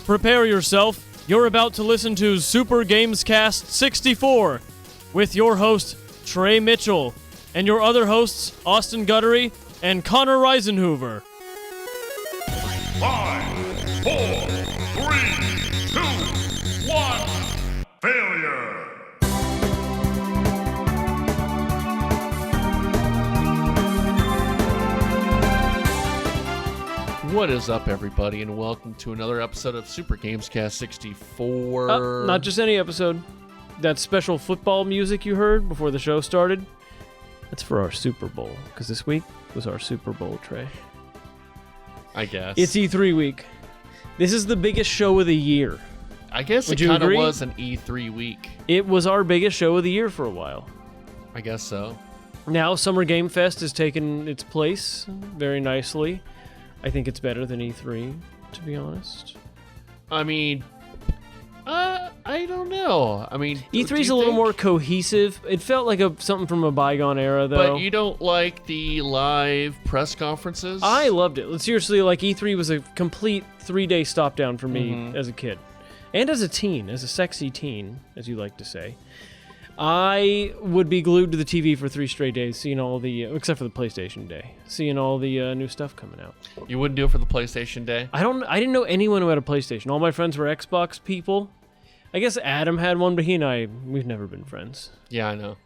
Prepare yourself. You're about to listen to Super GamesCast 64 with your host, Trey Mitchell, and your other hosts, Austin Guttery and Connor Risenhoover. 5, 4, 3, 2, 1, failure! What is up, everybody, and welcome to another episode of Super GamesCast 64. Not just any episode. That special football music you heard before the show started, that's for our Super Bowl, because this week was our Super Bowl, Trey. I guess. It's E3 week. This is the biggest show of the year. I guess Would it you kind of agree? was an E3 week. It was our biggest show of the year for a while. I guess so. Now Summer Game Fest has taken its place very nicely. I think it's better than E3, to be honest. I mean, I don't know. I mean, E3's a little more cohesive. It felt like something from a bygone era, though. But you don't like the live press conferences? I loved it. Seriously, like E3 was a complete 3-day stop down for me as a kid. And as a teen, as a sexy teen, as you like to say. I would be glued to the TV for 3 straight days, seeing all the, except for the PlayStation Day, seeing all the new stuff coming out. You wouldn't do it for the PlayStation Day? I didn't know anyone who had a PlayStation. All my friends were Xbox people. I guess Adam had one, but he and I, we've never been friends. Yeah, I know.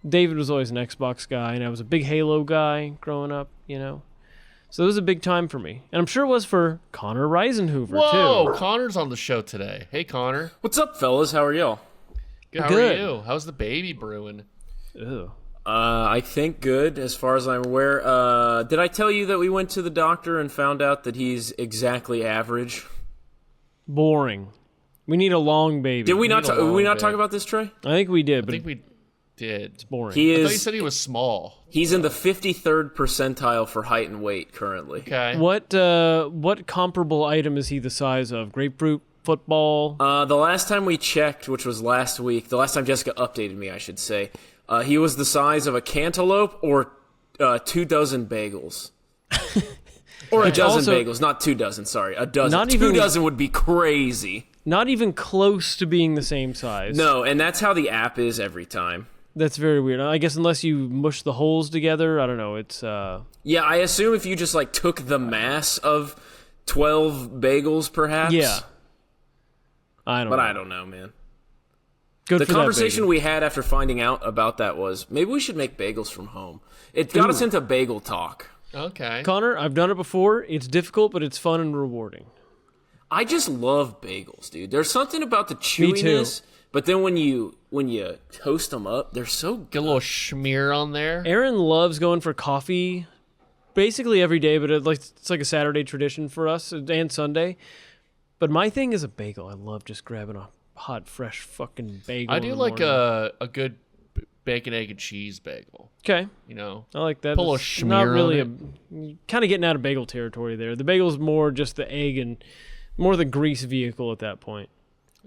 David was always an Xbox guy, and I was a big Halo guy growing up, you know. So it was a big time for me. And I'm sure it was for Connor Risenhoover, Whoa, too. Connor's on the show today. Hey, Connor. What's up, fellas? How are y'all? Good. How Good. are you? How's the baby brewing? Ew. I think good, as far as I'm aware. Did I tell you that we went to the doctor and found out that he's exactly average? Boring. We need a long baby. Did we not? need a Did we long not bit. talk about this, Trey? I think we did, I but think we did. it's boring. He I thought you is. said he was small. He's in the 53rd percentile for height and weight currently. Okay. What comparable item is he the size of? Grapefruit? Football? The last time we checked, which was last week, the last time Jessica updated me, I should say, he was the size of a cantaloupe or 2 dozen bagels. Or a dozen also- bagels, not 2 dozen, sorry. A dozen. Not 2 even- dozen would be crazy. Not even close to being the same size. No, and that's how the app is every time. That's very weird. I guess unless you mush the holes together, I don't know. It's Yeah, I assume if you just like took the mass of 12 bagels, perhaps. yeah. I don't know. But I don't know, man. Good The for that conversation baby. we had after finding out about that was maybe we should make bagels from home. It got us into bagel talk. Okay. Connor, I've done it before. It's difficult, but it's fun and rewarding. I just love bagels, dude. There's something about the chewiness, but then when you toast them up, they're so Get good. a little schmear on there. Aaron loves going for coffee basically every day, but it's like a Saturday tradition for us and Sunday. But my thing is a bagel. I love just grabbing a hot, fresh fucking bagel. I in do the like morning. a good bacon, egg, and cheese bagel. Okay. You know, I like that. Put a little It's schmear not really on kind of getting out of bagel territory there. The bagel's more just the egg and more the grease vehicle at that point.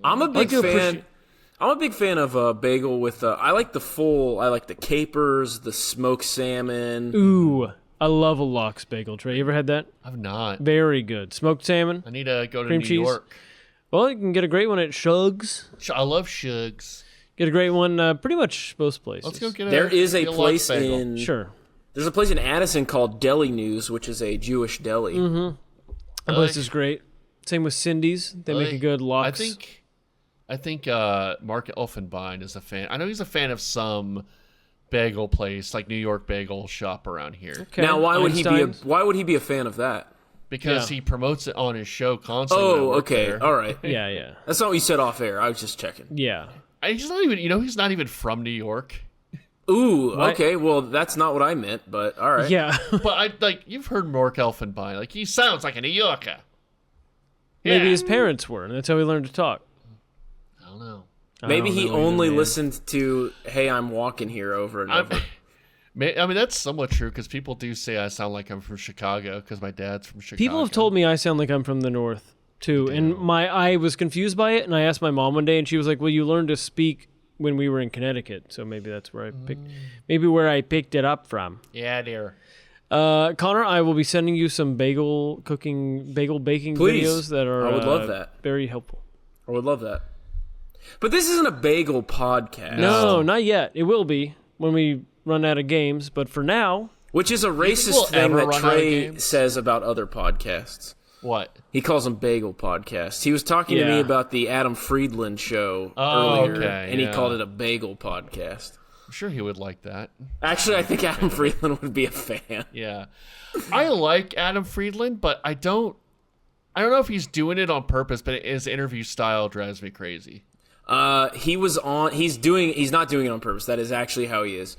I'm a big to fan. I'm a big fan of a bagel with. I like the capers, the smoked salmon. Ooh, I love a lox bagel. Trey, you ever had that? I've not. Very good. Smoked salmon. I need to go to Cream New cheese? York. Well, you can get a great one at Shug's. I love Shugs. Get a great one pretty much most places. Let's go get There is a get place Lux bagel. in. Sure. There's a place in Addison called Deli News, which is a Jewish deli. Mm-hmm. That place is great. Same with Cindy's. They make a good lox. I think Mark Elfenbein is a fan. I know he's a fan of some bagel place, like New York Bagel Shop around here. Okay. Now, why would Einstein's. he be a fan of that? Because Yeah. he promotes it on his show constantly. when I Oh, work okay, there. all right. Yeah. That's not what you said off air. I was just checking. Yeah. He's not even. You know, he's not even from New York. Ooh, What? okay. Well, that's not what I meant, but all right. Yeah. But you've heard Mark Elfenbein. Like, he sounds like a New Yorker. Maybe Yeah. his parents were, and that's how he learned to talk. I don't know. Maybe I don't he know either, only man. listened to "Hey, I'm Walking Here" over and over. I mean, that's somewhat true because people do say I sound like I'm from Chicago because my dad's from Chicago. People have told me I sound like I'm from the north too, and I was confused by it, and I asked my mom one day, and she was like, "Well, you learned to speak when we were in Connecticut, so maybe that's where I picked, maybe where I picked it up from." Yeah, dear. Connor, I will be sending you some bagel baking Please. videos that are I would love that. Very helpful. I would love that. But this isn't a bagel podcast. No, not yet. It will be when we run out of games, but for now... Which is a we'll racist thing ever that run out of Trey games? says about other podcasts. What? He calls them bagel podcasts. He was talking to me Yeah. about the Adam Friedland show Oh, earlier, okay, and he yeah. called it a bagel podcast. I'm sure he would like that. Actually, I think Adam Friedland would be a fan. Yeah. I like Adam Friedland, but I don't know if he's doing it on purpose, but his interview style drives me crazy. He's not doing it on purpose. That is actually how he is.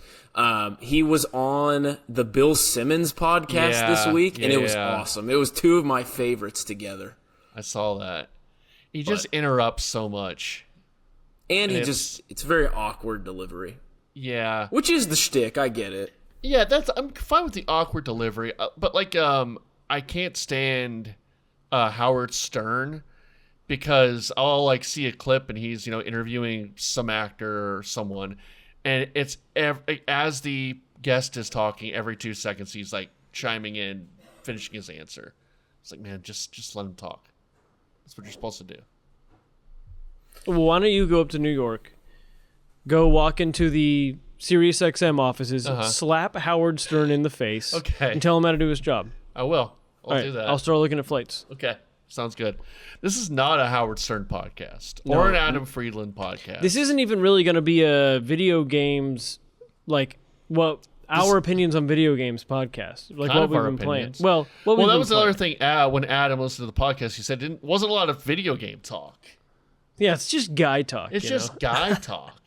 He was on the Bill Simmons podcast this week, and it was awesome. It was two of my favorites together. I saw that. He just interrupts so much. And it's very awkward delivery. Yeah. Which is the shtick, I get it. Yeah, I'm fine with the awkward delivery, but like I can't stand Howard Stern because I'll like see a clip and he's interviewing some actor or someone, and it's as the guest is talking, every 2 seconds he's like chiming in, finishing his answer. It's like, man, just let him talk. That's what you're supposed to do. Well, why don't you go up to New York, go walk into the SiriusXM offices, slap Howard Stern in the face, and tell him how to do his job. I will. I'll do right, that. I'll start looking at flights. Okay. Sounds good. This is not a Howard Stern podcast or an Adam Friedland podcast. This isn't even really going to be a video games, our opinions on video games podcast. Like Kind what of we've our been playing. opinions. Well, that was another thing. When Adam listened to the podcast, he said wasn't a lot of video game talk. Yeah, it's just guy talk. It's just guy talk,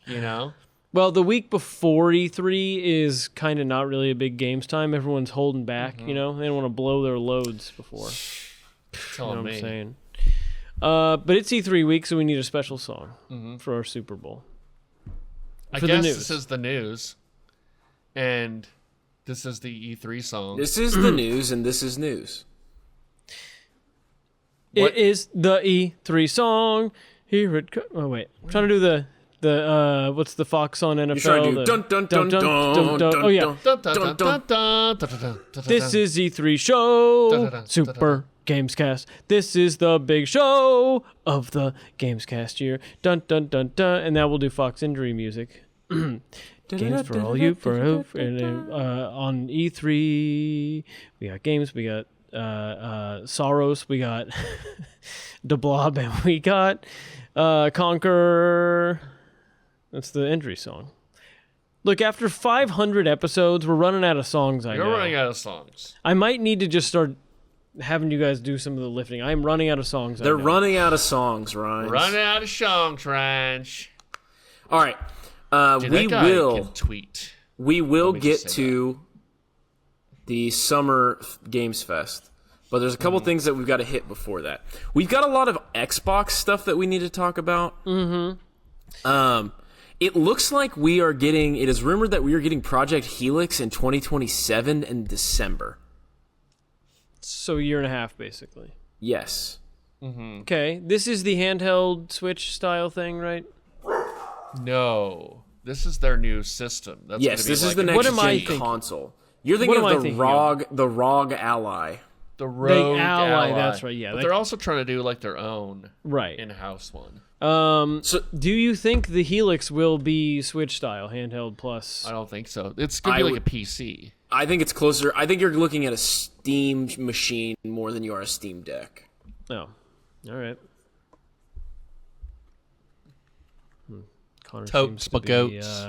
Well, the week before E3 is kind of not really a big games time. Everyone's holding back, They don't want to blow their loads before. Telling What me. I'm saying. But it's E3 week, so we need a special song for our Super Bowl. I For the guess news. this is the news, and this is the E3 song. This is the news, and this is news. What- It is the E3 song. Here it comes. Oh, wait. I'm trying to do the what's the Fox on NFL? You're trying to do The- dun dun dun dun dun. Oh, yeah. Dun, dun, dun, dun, dun, dun, dun, dun, This dun. is E3 show. Dun, dun, dun, Super GamesCast. This is the big show of the GamesCast year. Dun dun dun dun. And now we'll do Fox injury music. Games for all you for and on E3 we got games, we got Soros, we got DeBlob, and we got Conquer. That's the entry song. Look, after 500 episodes, we're running out of songs. You're running out of songs. I might need to just start having you guys do some of the lifting. I'm running out of songs. They're running out of songs, Ryan. Running out of songs, Ranch. All right. Dude, we that guy will can tweet. we will me get just say to the Summer Games Fest, but there's a couple things that we've got to hit before that. We've got a lot of Xbox stuff that we need to talk about. Mm-hmm. It looks like it is rumored that we are getting Project Helix in 2027 in December. So a year and a half, basically. Yes. Okay, this is the handheld Switch style thing, right? No, this is their new system. That's Yes, gonna be this like is the a- next What am I gen thinking? console. You're thinking What am I of thinking the ROG Ally. the Rogue Ally, that's right, yeah, But that- they're also trying to do like their own Right. in-house one. So Do you think the Helix will be Switch style, handheld plus? I don't think so. It's gonna be like a PC. I think it's closer. I think you're looking at a Steam machine more than you are a Steam Deck. Oh, all right. Connor Totes seems my to be, goats.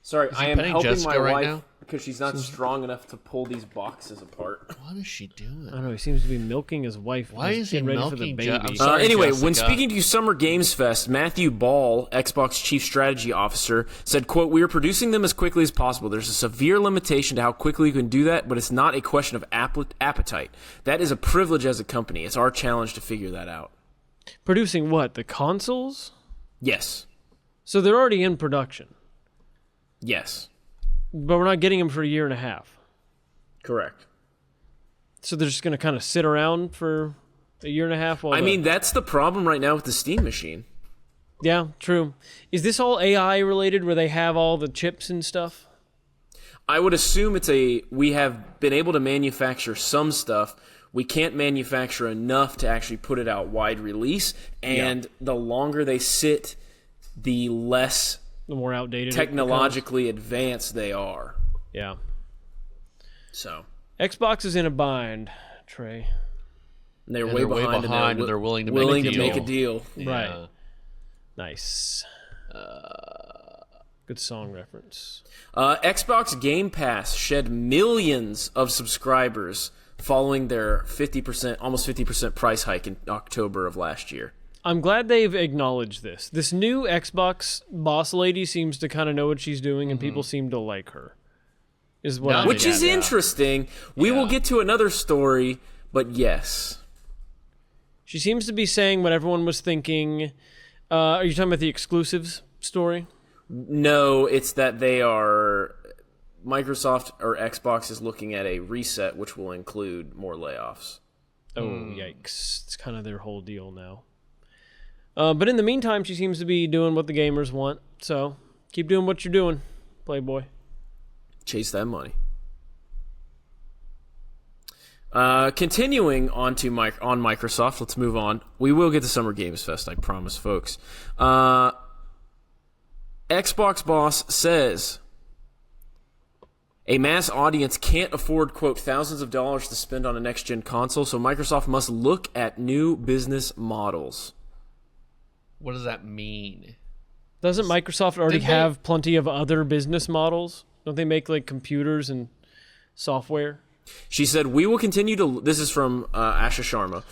Sorry, I am petting helping Jessica my right wife now? because she's not strong enough to pull these boxes apart. What is she doing? I don't know. He seems to be milking his wife. Why He's is he getting ready for the milking baby? I'm sorry, Anyway, Jessica. when speaking to Summer Games Fest, Matthew Ball, Xbox Chief Strategy Officer, said, quote, "We are producing them as quickly as possible. There's a severe limitation to how quickly you can do that, but it's not a question of appetite. That is a privilege as a company. It's our challenge to figure that out." Producing what? The consoles? Yes. So they're already in production, Yes. but we're not getting them for a year and a half. Correct. So they're just going to kind of sit around for a year and a half while I mean, that's the problem right now with the Steam machine. Yeah, true. Is this all AI related where they have all the chips and stuff? I would assume we have been able to manufacture some stuff. We can't manufacture enough to actually put it out wide release, and the longer they sit, the more outdated, technologically advanced they are. Yeah. So Xbox is in a bind, Trey. They're way behind, and they're willing to make a deal. Yeah. Right. Nice. Good song reference. Xbox Game Pass shed millions of subscribers following their 50%, almost 50% price hike in October of last year. I'm glad they've acknowledged this. This new Xbox boss lady seems to kind of know what she's doing, and people seem to like her. Which is interesting. We will get to another story, but yes. She seems to be saying what everyone was thinking. Are you talking about the exclusives story? No, it's that Microsoft or Xbox is looking at a reset, which will include more layoffs. Oh, yikes. It's kind of their whole deal now. But in the meantime, she seems to be doing what the gamers want. So keep doing what you're doing, Playboy. Chase that money. Continuing on Microsoft, let's move on. We will get to Summer Games Fest, I promise, folks. Xbox boss says a mass audience can't afford, quote, thousands of dollars to spend on a next-gen console, so Microsoft must look at new business models. What does that mean? Doesn't Microsoft already have plenty of other business models? Don't they make, like, computers and software? She said, we will continue to... This is from Asha Sharma.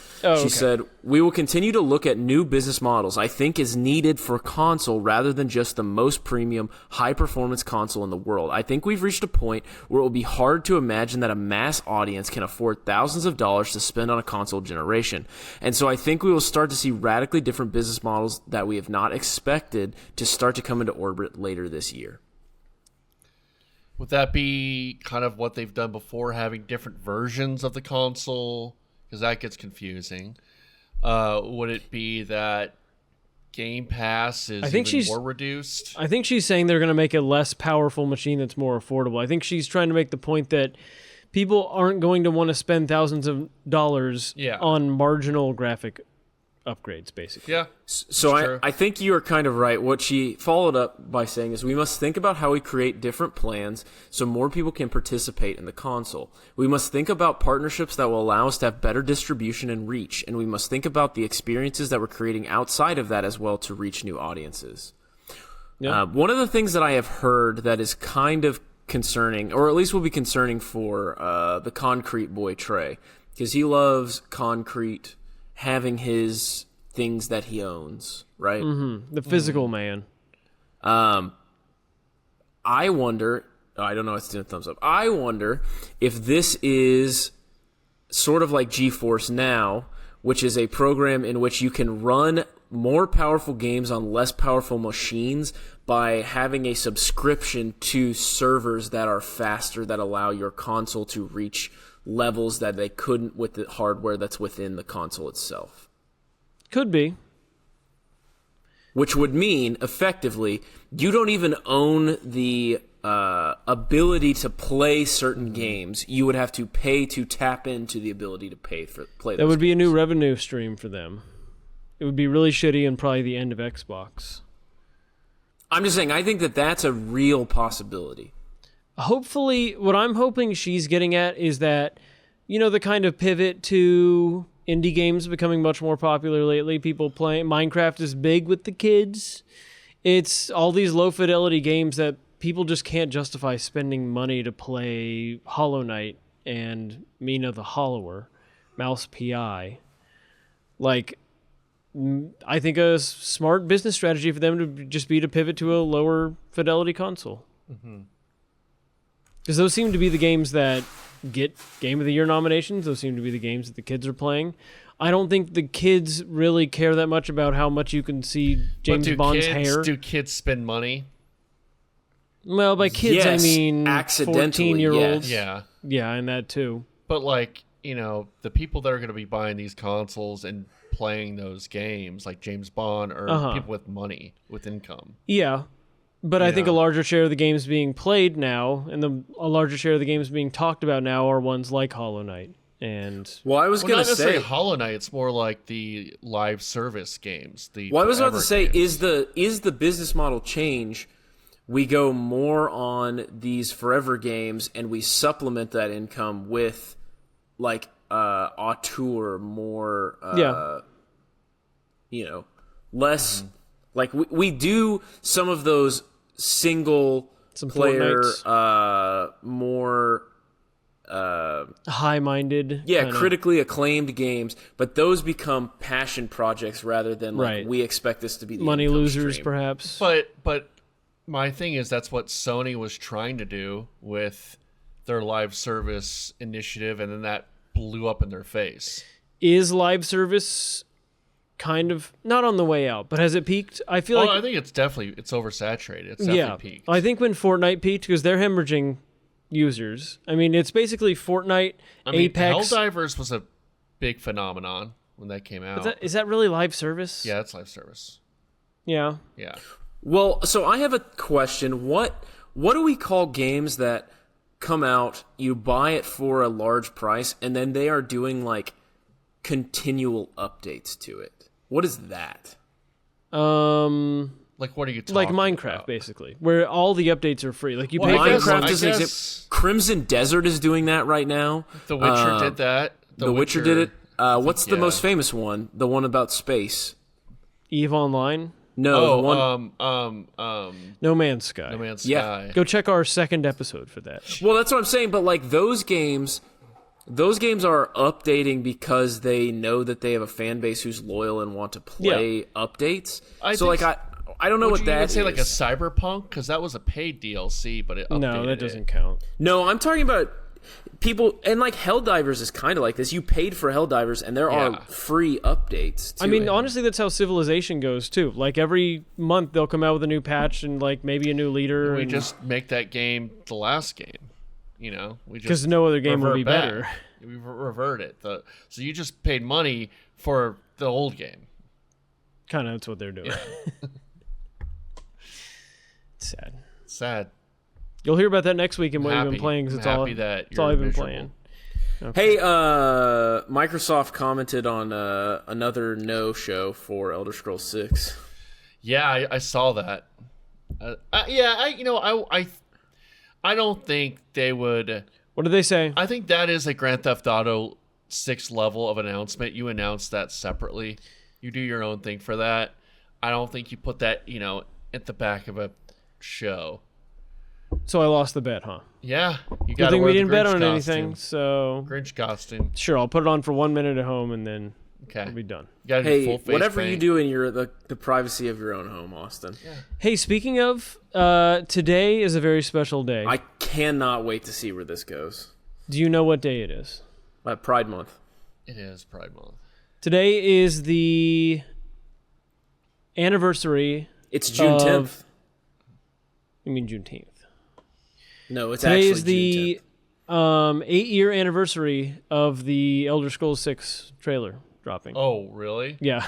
She said, we will continue to look at new business models I think is needed for console rather than just the most premium, high-performance console in the world. I think we've reached a point where it will be hard to imagine that a mass audience can afford thousands of dollars to spend on a console generation. And so I think we will start to see radically different business models that we have not expected to start to come into orbit later this year. Would that be kind of what they've done before, having different versions of the console? Because that gets confusing. Would it be that Game Pass is more reduced? I think she's saying they're going to make a less powerful machine that's more affordable. I think she's trying to make the point that people aren't going to want to spend thousands of dollars on marginal graphic upgrades, basically. Yeah. So I think you are kind of right. What she followed up by saying is we must think about how we create different plans so more people can participate in the console. We must think about partnerships that will allow us to have better distribution and reach, and we must think about the experiences that we're creating outside of that as well to reach new audiences. Yeah. One of the things that I have heard that is kind of concerning, or at least will be concerning for the Concrete boy Trey, because he loves Concrete having his things that he owns, right? Mm-hmm. The physical man. I wonder, I don't know, it's doing a thumbs up. I wonder if this is sort of like GeForce Now, which is a program in which you can run more powerful games on less powerful machines by having a subscription to servers that are faster, that allow your console to reach levels that they couldn't with the hardware that's within the console itself. Could be. Which would mean, effectively, you don't even own the ability to play certain games. You would have to pay to tap into the ability to play those That would be a games. new revenue stream for them. It would be really shitty and probably the end of Xbox. I'm just saying, I think that that's a real possibility. Hopefully, what I'm hoping she's getting at is that, you know, the kind of pivot to indie games becoming much more popular lately. People playing Minecraft is big with the kids. It's all these low fidelity games that people just can't justify spending money to play Hollow Knight and Mina the Hollower, Mouse PI. Like, I think a smart business strategy for them to just be to pivot to a lower fidelity console. Mm-hmm. Because those seem to be the games that get Game of the Year nominations. Those seem to be the games that the kids are playing. I don't think the kids really care that much about how much you can see James Bond's hair. Do kids spend money? Well, by kids, Yes, I mean accidentally, 14-year-olds. Yeah. Yeah, and that too. But, like, you know, the people that are going to be buying these consoles and playing those games, like James Bond, are people with money, with income. Yeah. But I think a larger share of the games being played now, and a larger share of the games being talked about now, are ones like Hollow Knight. And I was going to say Hollow Knight. It's more like the live service games. I was about to say is the business model change. We go more on these forever games, and we supplement that income with like auteur, more less. Like we do some of those single player, more high-minded, critically acclaimed games, but those become passion projects rather than like we expect this to be the money losers, stream. perhaps. But my thing is that's what Sony was trying to do with their live service initiative, and then that blew up in their face. Is live service kind of not on the way out, but has it peaked? I feel I think it's oversaturated. It's definitely peaked. I think when Fortnite peaked, because they're hemorrhaging users. I mean, it's basically Fortnite, Apex. Helldivers was a big phenomenon when that came out. Is that really live service? Yeah, it's live service. Yeah. Yeah. Well, so I have a question. What do we call games that come out, you buy it for a large price, and then they are doing like continual updates to it? What is that? Like, what are you talking like Minecraft, about? basically, where all the updates are free. Like you pay. Minecraft is an example. Crimson Desert is doing that right now. The Witcher did that. The Witcher did it. What's the most famous one? The one about space. EVE Online. No, No Man's Sky. No Man's Yeah. Sky. Go check our second episode for that. Well, that's what I'm saying. But like those games are updating because they know that they have a fan base who's loyal and want to play updates. I don't know what that is. Would you say like a Cyberpunk? Because that was a paid DLC, but it updated No, that doesn't count. No, I'm talking about people, and like Helldivers is kind of like this. You paid for Helldivers, and there are free updates to it. Honestly, that's how Civilization goes too. Like every month they'll come out with a new patch and like maybe a new leader. We just make that game the last game. Because no other game will be better. We revert it. So you just paid money for the old game. Kind of, that's what they're doing. Yeah. It's sad. Sad. You'll hear about that next week and what you've been playing. Because it's all I've been playing. Hey, Okay. Microsoft commented on another no-show for Elder Scrolls 6. Yeah, I saw that. I don't think they would. What did they say? I think that is a Grand Theft Auto 6 level of announcement. You announce that separately. You do your own thing for that. I don't think you put that, at the back of a show. So I lost the bet, huh? Yeah, you Good got. thing we didn't bet on costume. anything. So Grinch costume. Sure, I'll put it on for 1 minute at home and then we'll be done. You gotta do Hey, full face whatever paint. you do in the privacy of your own home, Austin. Yeah. Hey, speaking of, today is a very special day. I cannot wait to see where this goes. Do you know what day it is? Pride Month. It is Pride Month. Today is the anniversary. It's June 10th. You mean Juneteenth? No, it's Today actually is the June 10th. 8-year anniversary of the Elder Scrolls 6 trailer dropping. Oh, really? Yeah.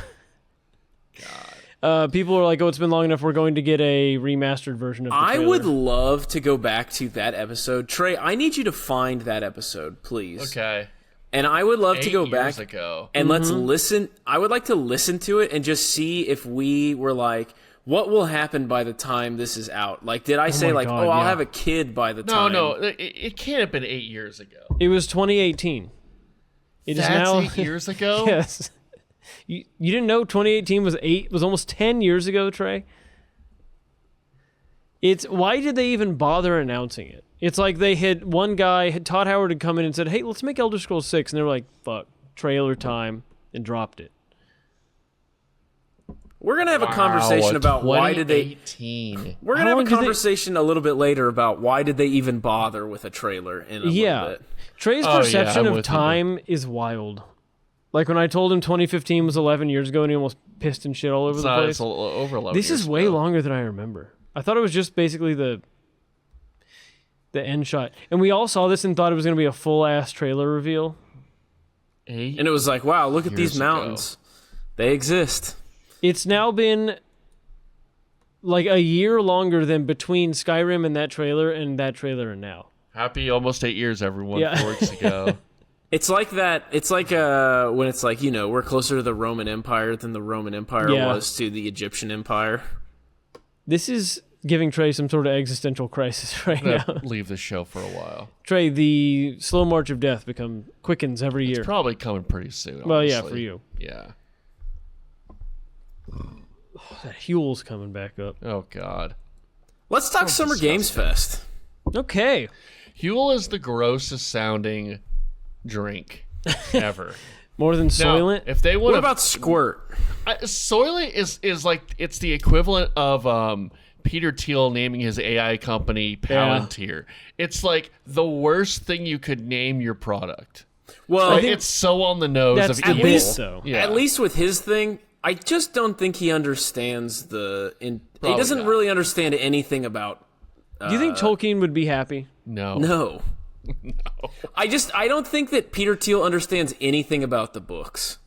God. People are like, "Oh, it's been long enough. We're going to get a remastered version of the I trailer." would love to go back to that episode. Trey, I need you to find that episode, please. Okay. And I would love to go 8 back years ago. and let's listen. I would like to listen to it and just see if we were like, what will happen by the time this is out? Like, did I say my like, God, I'll yeah. have a kid by the time? No, it can't have been 8 years ago. It was 2018. It is That's now 8 years ago? Yes. You didn't know 2018 was almost 10 years ago, Trey? Why did they even bother announcing it? It's like Todd Howard had come in and said, "Hey, let's make Elder Scrolls 6." And they were like, "Fuck, trailer time," and dropped it. We're gonna have a conversation about why did they. 2018. We're gonna have a conversation a little bit later about why did they even bother with a trailer in a little bit. Trey's Oh, yeah, perception I'm of with you. time is wild. Like when I told him 2015 was 11 years ago and he almost pissed and shit all over It's the not, place. it's a little over 11 This years is way ago. longer than I remember. I thought it was just basically the end shot. And we all saw this and thought it was going to be a full-ass trailer reveal. 8 And it was like, wow, look at these years ago. mountains. They exist. It's now been like a year longer than between Skyrim and that trailer and now. Happy almost 8 years, everyone. Yeah. 4 weeks ago. It's like that. It's like when it's like, we're closer to the Roman Empire than the Roman Empire was to the Egyptian Empire. This is giving Trey some sort of existential crisis right I'm now. gonna leave the show for a while. Trey, the slow march of death quickens every year. It's probably coming pretty soon. Well, yeah, honestly. for you. Yeah. That Huel's coming back up. Oh God. Let's talk Summer Games Fest. Okay. Huel is the grossest sounding drink ever. More than Now, Soylent? if they What would about Squirt? Soylent is like it's the equivalent of Peter Thiel naming his AI company Palantir. It's like the worst thing you could name your product. Well, Like, it's so on the nose That's of the evil. bit, though. Yeah. at least with his thing, I just don't think he understands he doesn't not. really understand anything about. Do you think Tolkien would be happy? No. No. I don't think that Peter Thiel understands anything about the books.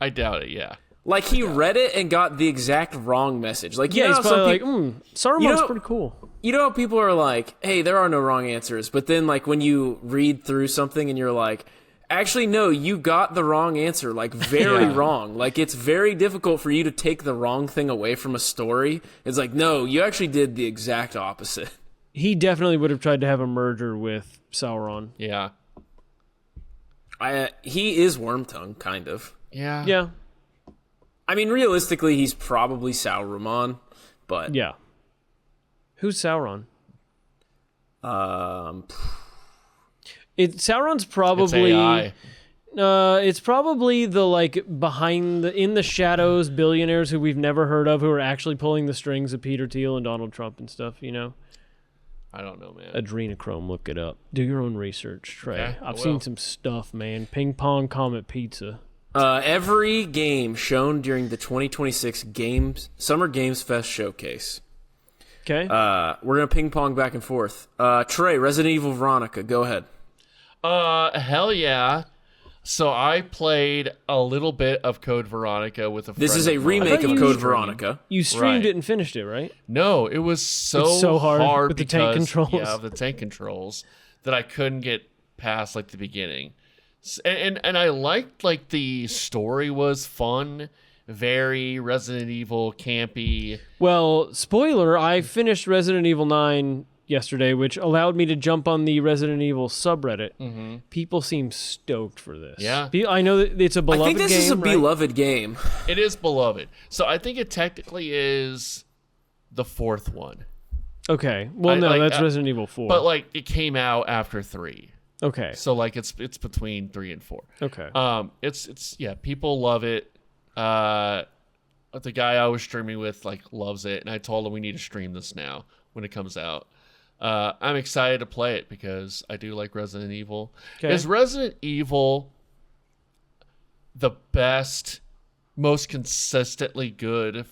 I doubt it, yeah. Like, he read it and got the exact wrong message. Like, Yeah, he's how probably some like, Saruman's You know- pretty cool. You know how people are like, hey, there are no wrong answers. But then, like, when you read through something and you're like, actually, no, you got the wrong answer. Like, very Yeah. wrong. Like, it's very difficult for you to take the wrong thing away from a story. It's like, no, you actually did the exact opposite. He definitely would have tried to have a merger with Sauron. Yeah. He is Wormtongue, kind of. Yeah. Yeah. I mean, realistically, he's probably Sauron, but Yeah. Who's Sauron? Sauron's It's probably AI. it's probably the in the shadows billionaires who we've never heard of who are actually pulling the strings of Peter Thiel and Donald Trump and stuff, I don't know, man. Adrenochrome, look it up. Do your own research, Trey. Okay, I I've will. seen some stuff, man. Ping pong comet pizza. every game shown during the 2026 Summer Games Fest showcase. Okay. We're gonna ping pong back and forth. Trey, Resident Evil Veronica, go ahead. Hell yeah. So I played a little bit of Code Veronica with a friend. This is a of mine. remake thought of you Code streamed. Veronica. You streamed right. it and finished it, right? No, it was so, It's so hard with the tank because- controls. Yeah, the tank controls that I couldn't get past like the beginning. And I liked like the story was fun, very Resident Evil campy. Well, spoiler, I finished Resident Evil 9 yesterday, which allowed me to jump on the Resident Evil subreddit. Mm-hmm. People seem stoked for this. Yeah. I know that it's a beloved I think this game, is a right? beloved game. It is beloved. So I think it technically is the fourth one. Okay. Well, I- no, like, that's Resident Evil 4. But like it came out after 3. okay. So like it's between 3 and 4. Okay. It's yeah, people love it. The guy I was streaming with like loves it, and I told him we need to stream this now when it comes out. I'm excited to play it because I do like Resident Evil. Okay. Is Resident Evil the best, most consistently good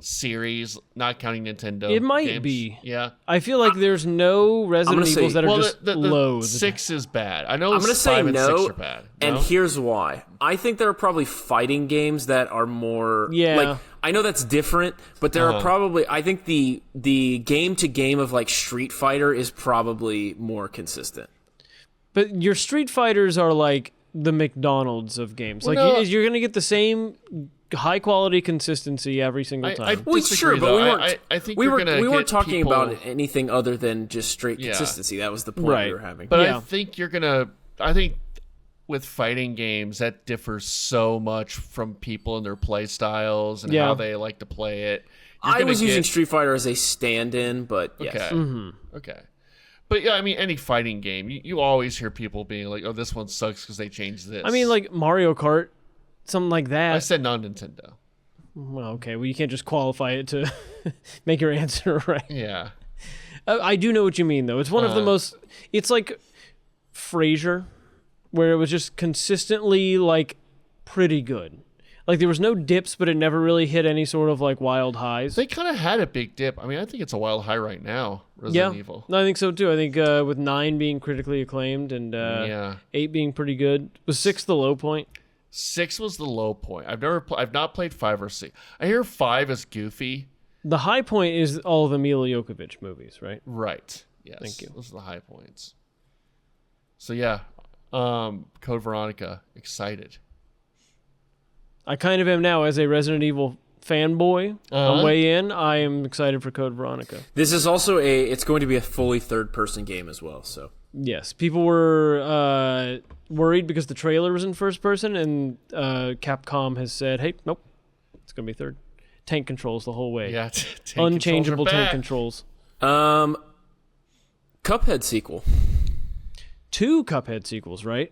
series, not counting Nintendo? It might games? be. Yeah. I feel like there's no Resident gonna say- Evils that are Well, just the loathed. 6 is bad. I know I'm gonna say 5 and 6 no, are bad. and No? here's why. I think there are probably fighting games that are more. Yeah. Like, I know that's different, but there are probably. I think the game to game of like Street Fighter is probably more consistent. But your Street Fighters are like the McDonald's of games. Well, like no. you're going to get the same high quality consistency every single time. I Well, disagree, sure, but though. we weren't. I think we you're were. gonna We weren't get talking people- about anything other than just straight Yeah. consistency. That was the point Right. we were having. But Yeah. I think you're gonna. I think with fighting games that differs so much from people and their play styles and Yeah. how they like to play it. You're I gonna was using get- Street Fighter as a stand-in, but yes. Okay. Okay. But yeah, I mean, any fighting game, you always hear people being like, "Oh, this one sucks because they changed this." I mean, like Mario Kart, something like that. I said non-Nintendo. Well, okay. Well, you can't just qualify it to make your answer right. Yeah. I do know what you mean, though. It's one of the most. It's like Frasier, where it was just consistently like pretty good. Like there was no dips, but it never really hit any sort of like wild highs. They kind of had a big dip. I mean, I think it's a wild high right now. Resident Evil. No, I think so too. I think with 9 being critically acclaimed and Yeah. 8 being pretty good. Was 6 the low point? 6 was the low point. I've not played 5 or 6. I hear 5 is goofy. The high point is all the Mila Jokovic movies, right? Right. Yes. Thank you. Those are the high points. So yeah, Code Veronica, excited. I kind of am now as a Resident Evil fanboy. I'm way in. I am excited for Code Veronica. This is also it's going to be a fully third-person game as well, so. Yes, people were worried because the trailer was in first person, and Capcom has said, hey, nope, it's going to be third. Tank controls the whole way. Yeah, unchangeable tank controls. controls. Cuphead sequel. 2 Cuphead sequels, right?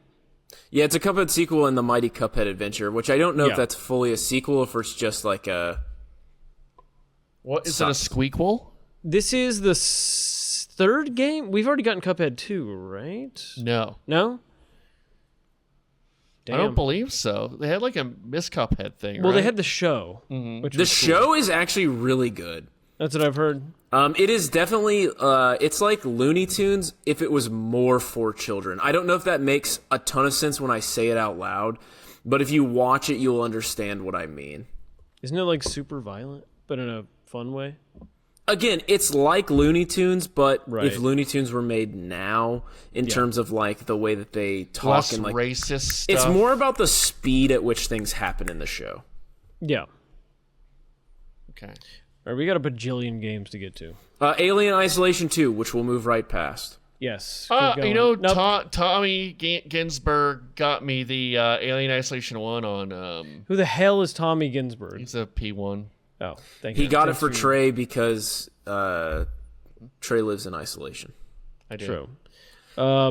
Yeah, it's a Cuphead sequel in the Mighty Cuphead Adventure, which I don't know if that's fully a sequel or if it's just like a... What, is it a squeakquel? This is the third game? We've already gotten Cuphead 2, right? No. No? Damn. I don't believe so. They had like a Miss Cuphead thing, Well, right? they had the show. Which The was cool. show is actually really good. That's what I've heard. It is definitely, it's like Looney Tunes if it was more for children. I don't know if that makes a ton of sense when I say it out loud, but if you watch it, you'll understand what I mean. Isn't it like super violent, but in a fun way? Again, it's like Looney Tunes, but Right. if Looney Tunes were made now, in terms of like the way that they talk Less and like racist stuff. it's more about the speed at which things happen in the show. Yeah. Okay. All right, we got a bajillion games to get to. Alien Isolation 2, which we'll move right past. Yes. keep going. You know, Nope. Tommy Ginsburg got me the Alien Isolation 1 on... Who the hell is Tommy Ginsburg? he's a P1. Oh, thank you. He got it Thanks for Trey because Trey lives in isolation. I do. True.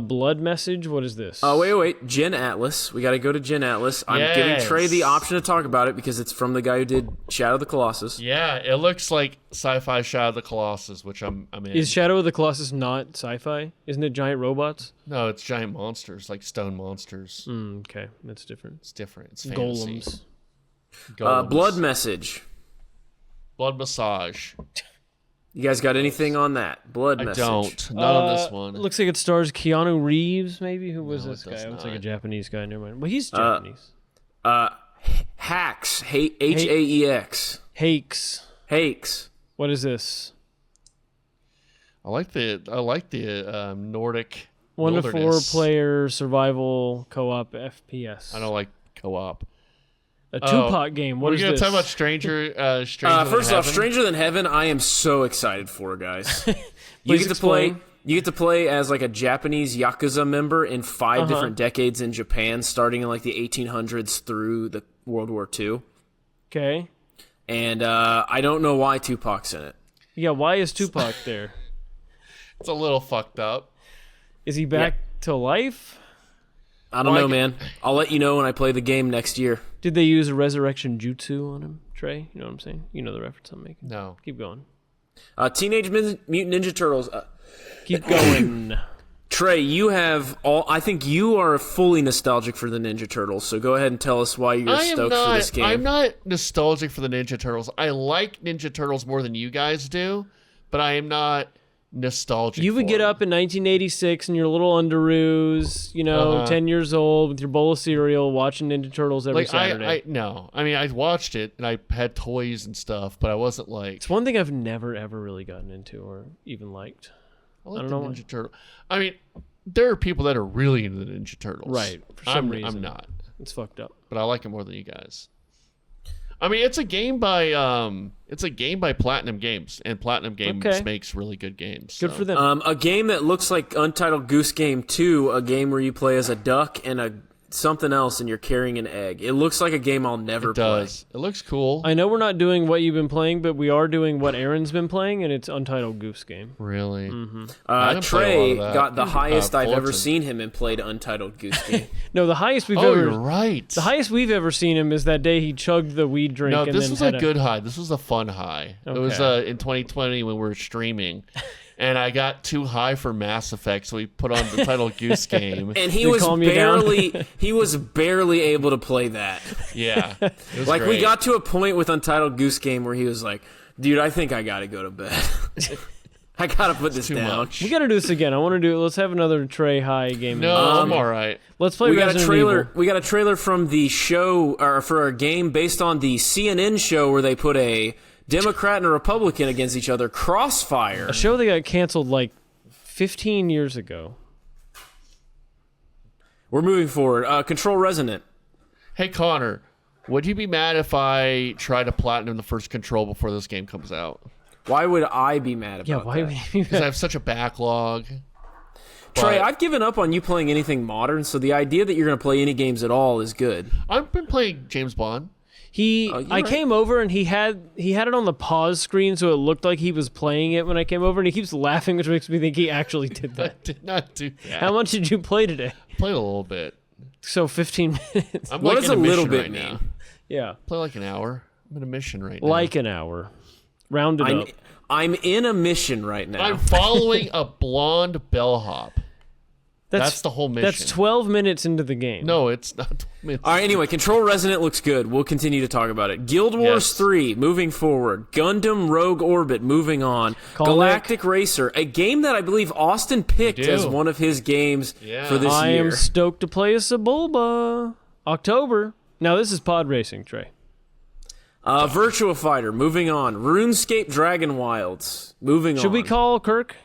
Blood Message, what is this? Oh, wait. Gen Atlas. We got to go to Gen Atlas. I'm giving Trey the Yes. option to talk about it because it's from the guy who did Shadow of the Colossus. Yeah, it looks like sci-fi Shadow of the Colossus, which I'm in. Is Shadow of the Colossus not sci-fi? Isn't it giant robots? No, it's giant monsters, like stone monsters. Okay, that's different. It's different. It's fantasy. Golems. Blood Message. Blood Massage. You guys got anything on that? Blood I Message. don't. Not on this one. Looks like it stars Keanu Reeves, maybe? Who was No, this it guy? does Looks like a not. Japanese guy. Never mind. Well, he's Japanese. Hacks. Haex. Hakes. Hakes. What is this? I like the Nordic 1 to 4 wilderness. player survival co-op FPS. I don't like co-op. A Tupac game. What We're is gonna this? talk about Stranger Than First off, Heaven? Stranger Than Heaven, I am so excited for, guys. You Please get to explain. play. You get to play as like a Japanese Yakuza member in 5 different decades in Japan, starting in like the 1800s through the World War II. Okay. And I don't know why Tupac's in it. Yeah, why is Tupac there? It's a little fucked up. Is he back to life? I don't Well, know, man. I'll let you know when I play the game next year. Did they use a resurrection jutsu on him, Trey? You know what I'm saying? You know the reference I'm making. No. Keep going. Teenage Mutant Ninja Turtles. Keep going. Trey, you have all. I think you are fully nostalgic for the Ninja Turtles. So go ahead and tell us why you're stoked for this game. I'm not nostalgic for the Ninja Turtles. I like Ninja Turtles more than you guys do, but I am not nostalgic. You would for get them. up in 1986 in your little underoos, 10 years old, with your bowl of cereal, watching Ninja Turtles every like Saturday. no. I mean, I watched it and I had toys and stuff, but I wasn't like. It's one thing I've never, ever really gotten into or even liked. I like don't the know why. Ninja Turtle. I mean, there are people that are really into the Ninja Turtles, Right, for some reason. I'm not, It's fucked up. but I like it more than you guys. I mean, it's a game by Platinum Games, and Platinum Games Okay. makes really good games. Good so. for them. A game that looks like Untitled Goose Game 2, a game where you play as a duck and a something else and you're carrying an egg. It looks like a game I'll never It does. It looks cool. I know we're not doing what you've been playing, but we are doing what Aaron's been playing, and it's Untitled Goose Game. Really. play. I didn't play a Trey lot of that. got the highest I've ever Fulton. seen him and played Untitled Goose Game. No, the highest we've Oh, ever you're right. the highest we've ever seen him is that day he chugged the weed drink. No, and this then was had a good high. This was a fun high. It was Okay. in 2020 when we were streaming, and I got too high for Mass Effect, so we put on the title Goose Game. And he They was calm you down? barely able to play that. Yeah, it was Like we great. got to a point with Untitled Goose Game where he was like, "Dude, I think I got to go to bed. I got to put this too down." much. We got to do this again. I want to do. Let's have another Trey High game. No, I'm all right. Let's play We got a Resident trailer. Evil. We got a trailer from the show, or for a game based on the CNN show where they put a Democrat and a Republican against each other. Crossfire. A show that got canceled like 15 years ago. We're moving forward. Control Resonant. Hey, Connor, would you be mad if I try to platinum the first Control before this game comes out? Why would I be mad about Yeah, why that? would you? Because I have such a backlog. Trey, But I've given up on you playing anything modern, so the idea that you're going to play any games at all is good. I've been playing James Bond. I right. came over and he had it on the pause screen, so it looked like he was playing it when I came over, and he keeps laughing, which makes me think he actually did I that. did not do that. How much did you play today? Played a little bit. So 15 minutes. I'm What like does in a little mission bit right mean? now. Yeah, Play like an hour. I'm in a mission right now. like an hour. Rounded up. I'm in a mission right now. I'm following a blonde bellhop. That's the whole mission. That's 12 minutes into the game. No, it's not. It's, All right, anyway, Control Resonant looks good. We'll continue to talk about it. Guild Wars Yes. 3, moving forward. Gundam Rogue Orbit, moving on. Galactic Racer, a game that I believe Austin picked You do. as one of his games Yeah. for this I year. am stoked to play a Sebulba. October. Now this is pod racing, Trey. Virtua Fighter, moving on. RuneScape Dragon Wilds, moving on. Should we call Kirk?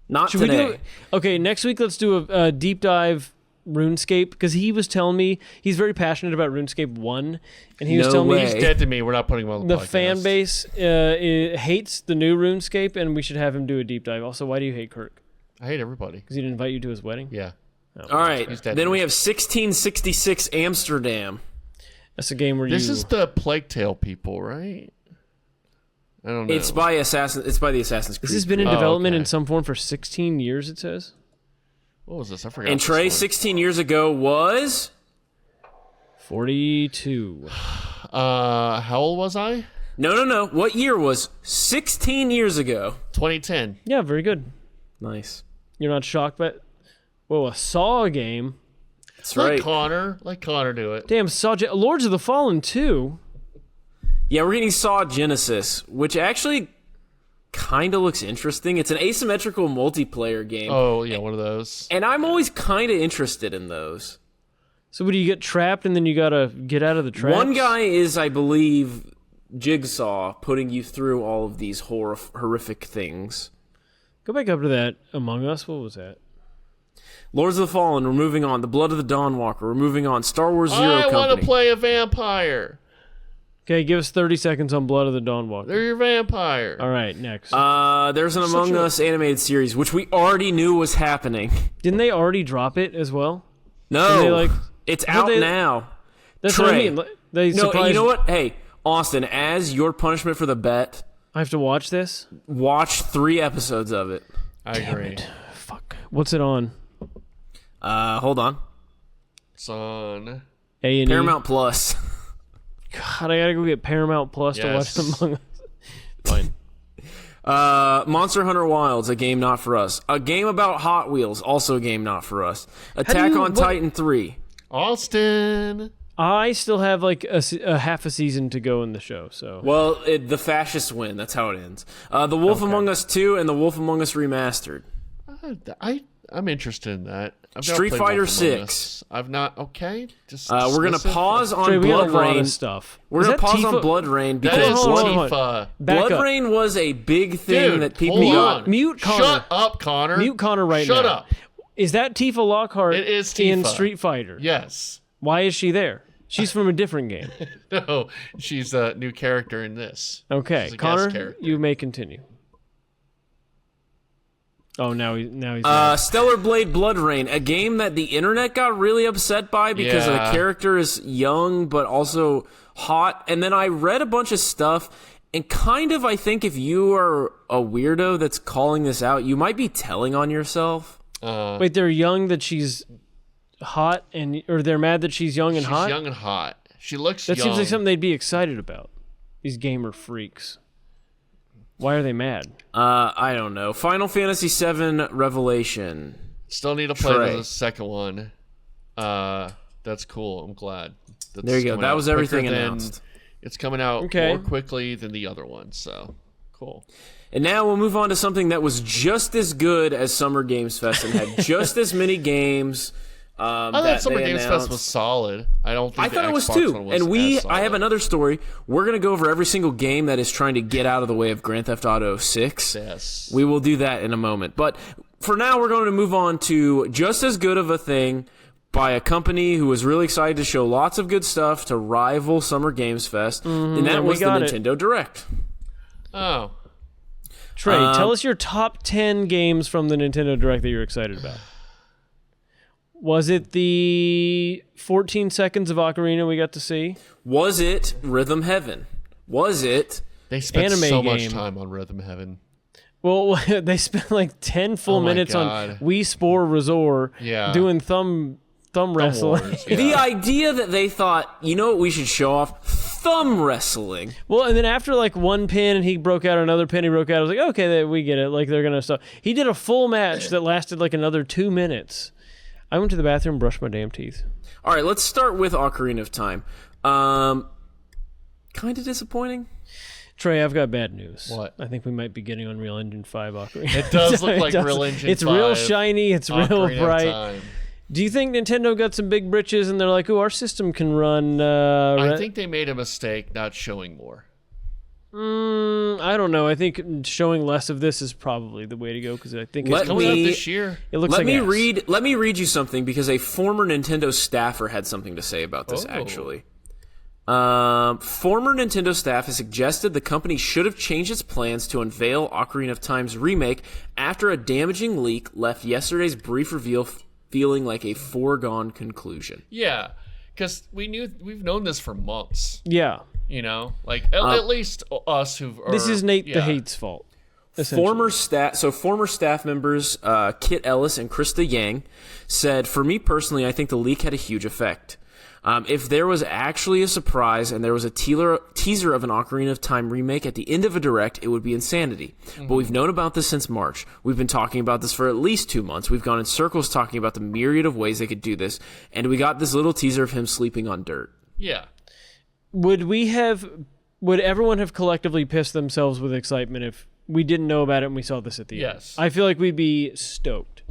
Not Should today. we do? Okay, next week let's do a deep dive RuneScape, because he was telling me he's very passionate about RuneScape 1, and he was No telling way. me He's dead to me. We're not putting him on the podcast. fan base hates the new RuneScape, and we should have him do a deep dive. Also, why do you hate Kirk? I hate everybody. Because he didn't invite you to his wedding? Yeah. All right, He's dead then to we me. have 1666 Amsterdam. That's a game where This you... is the Plague Tale people, right? I don't know. It's by the Assassin's Creed. This has been in Oh, development okay. in some form for 16 years, it says. What was this? I forgot. And this Trey, one. 16 years ago was 42. How old was I? no. What year was 16 years ago? 2010. Yeah, very good. Nice. You're not shocked by... Whoa, a Saw game? That's Let right. Connor do it. Damn, Saw... Lords of the Fallen 2? Yeah, we're getting Saw Genesis, which actually kind of looks interesting. It's an asymmetrical multiplayer game, Oh, yeah, one of those. and I'm always kind of interested in those. So what, do you get trapped and then you gotta get out of the traps? One guy is, I believe, Jigsaw, putting you through all of these horrific things. Go back up to that Among Us. What was that? Lords of the Fallen, we're moving on. The Blood of the Dawnwalker, we're moving on. Star Wars Zero I want Company. to play a vampire. Okay, give us 30 seconds on Blood of the Dawnwalker. They're your vampire. All right, next. There's an Among Us animated series, which we already knew was happening. Didn't they already drop it as well? No, Did they, like- it's Did out they- now. That's what I Trey. mean. They No, surprised... you know what? Hey, Austin, as your punishment for the bet, I have to watch this? watch 3 episodes of it. I agree. Fuck. What's it on? Hold on. Son. A&E? Paramount Plus. God, I gotta go get Paramount Plus to watch Yes. Among Us. Fine. Monster Hunter Wilds, a game not for us. A game about Hot Wheels, also a game not for us. Attack on Titan 3. Austin. I still have like a half a season to go in the show, so... Well, the fascists win. That's how it ends. The Wolf Among Us 2 and The Wolf Among Us Remastered. I'm interested in that. I've never Street played Fighter Wolf Among 6. Us. I've not. Okay. Just We're going to dismiss it. pause on Trey, we got Blood a lot Rain. of stuff. We're Is going to that pause Tifa? on Blood Rain That because is Hold on, hold on. Tifa. Back Blood up. Rain was a big thing Dude, that people hold got. on. Mute Connor. Shut up, Connor. Mute Connor right Shut now. up. Is that Tifa Lockhart It is in Tifa. Street Fighter? Yes. Why is she there? She's from a different game. No, she's a new character in this. Okay, She's a guest Connor, character. you may continue. Oh, now he's there. Stellar Blade Blood Rain, a game that the internet got really upset by because the Yeah. character is young but also hot. And then I read a bunch of stuff, and kind of I think if you are a weirdo that's calling this out, you might be telling on yourself. Wait, they're young that she's hot, or they're mad that she's young and She's hot? young and hot. She looks That young. seems like something they'd be excited about. These gamer freaks. Why are they mad? I don't know. Final Fantasy VII Revelation. Still need to play Trey. the second one. That's cool. I'm glad. That's There you go. coming That out was quicker everything than- announced. It's coming out Okay. more quickly than the other one, so cool. And now we'll move on to something that was just as good as Summer Games Fest and had just as many games. I thought Summer Games Fest was solid. I don't think I thought it was too. And I have another story. We're going to go over every single game that is trying to get out of the way of Grand Theft Auto 6. Yes. We will do that in a moment. But for now, we're going to move on to just as good of a thing by a company who was really excited to show lots of good stuff to rival Summer Games Fest, and that was the Nintendo Direct. Oh. Trey, tell us your top 10 games from the Nintendo Direct that you're excited about. Was it the 14 seconds of Ocarina we got to see? Was it Rhythm Heaven? Was it... They spent anime so game? much time on Rhythm Heaven. Well, they spent like 10 full minutes on Wii Spore Resort doing thumb wrestling. Wars, The idea that they thought, you know what we should show off? Thumb wrestling. Well, and then after like one pin and he broke out another pin, he broke out. I was like, okay, we get it. Like they're going to stop. He did a full match that lasted like another 2 minutes. I went to the bathroom and brushed my damn teeth. All right, let's start with Ocarina of Time. Kind of disappointing. Trey, I've got bad news. What? I think we might be getting Unreal Engine 5 Ocarina. It does look like Real Engine 5. It's real shiny. It's real Ocarina of bright. Time. Do you think Nintendo got some big britches and they're like, "Ooh, our system can run"? I think they made a mistake not showing more. I don't know. I think showing less of this is probably the way to go because I think It's it's coming out this year. It looks Let like me ass. Let me read you something because a former Nintendo staffer had something to say about this. Actually, former Nintendo staff has suggested the company should have changed its plans to unveil Ocarina of Time's remake after a damaging leak left yesterday's brief reveal feeling like a foregone conclusion. Yeah, because we've known this for months. Yeah. You know, like at least us who are. This is Nate the Hate's fault. Former staff members Kit Ellis and Krista Yang said, "For me personally, I think the leak had a huge effect. If there was actually a surprise and there was a teaser of an Ocarina of Time remake at the end of a direct, it would be insanity. But we've known about this since March. We've been talking about this for at least 2 months. We've gone in circles talking about the myriad of ways they could do this, and we got this little teaser of him sleeping on dirt." Yeah. Would everyone have collectively pissed themselves with excitement if we didn't know about it and we saw this at the end? Yes. I feel like we'd be stoked.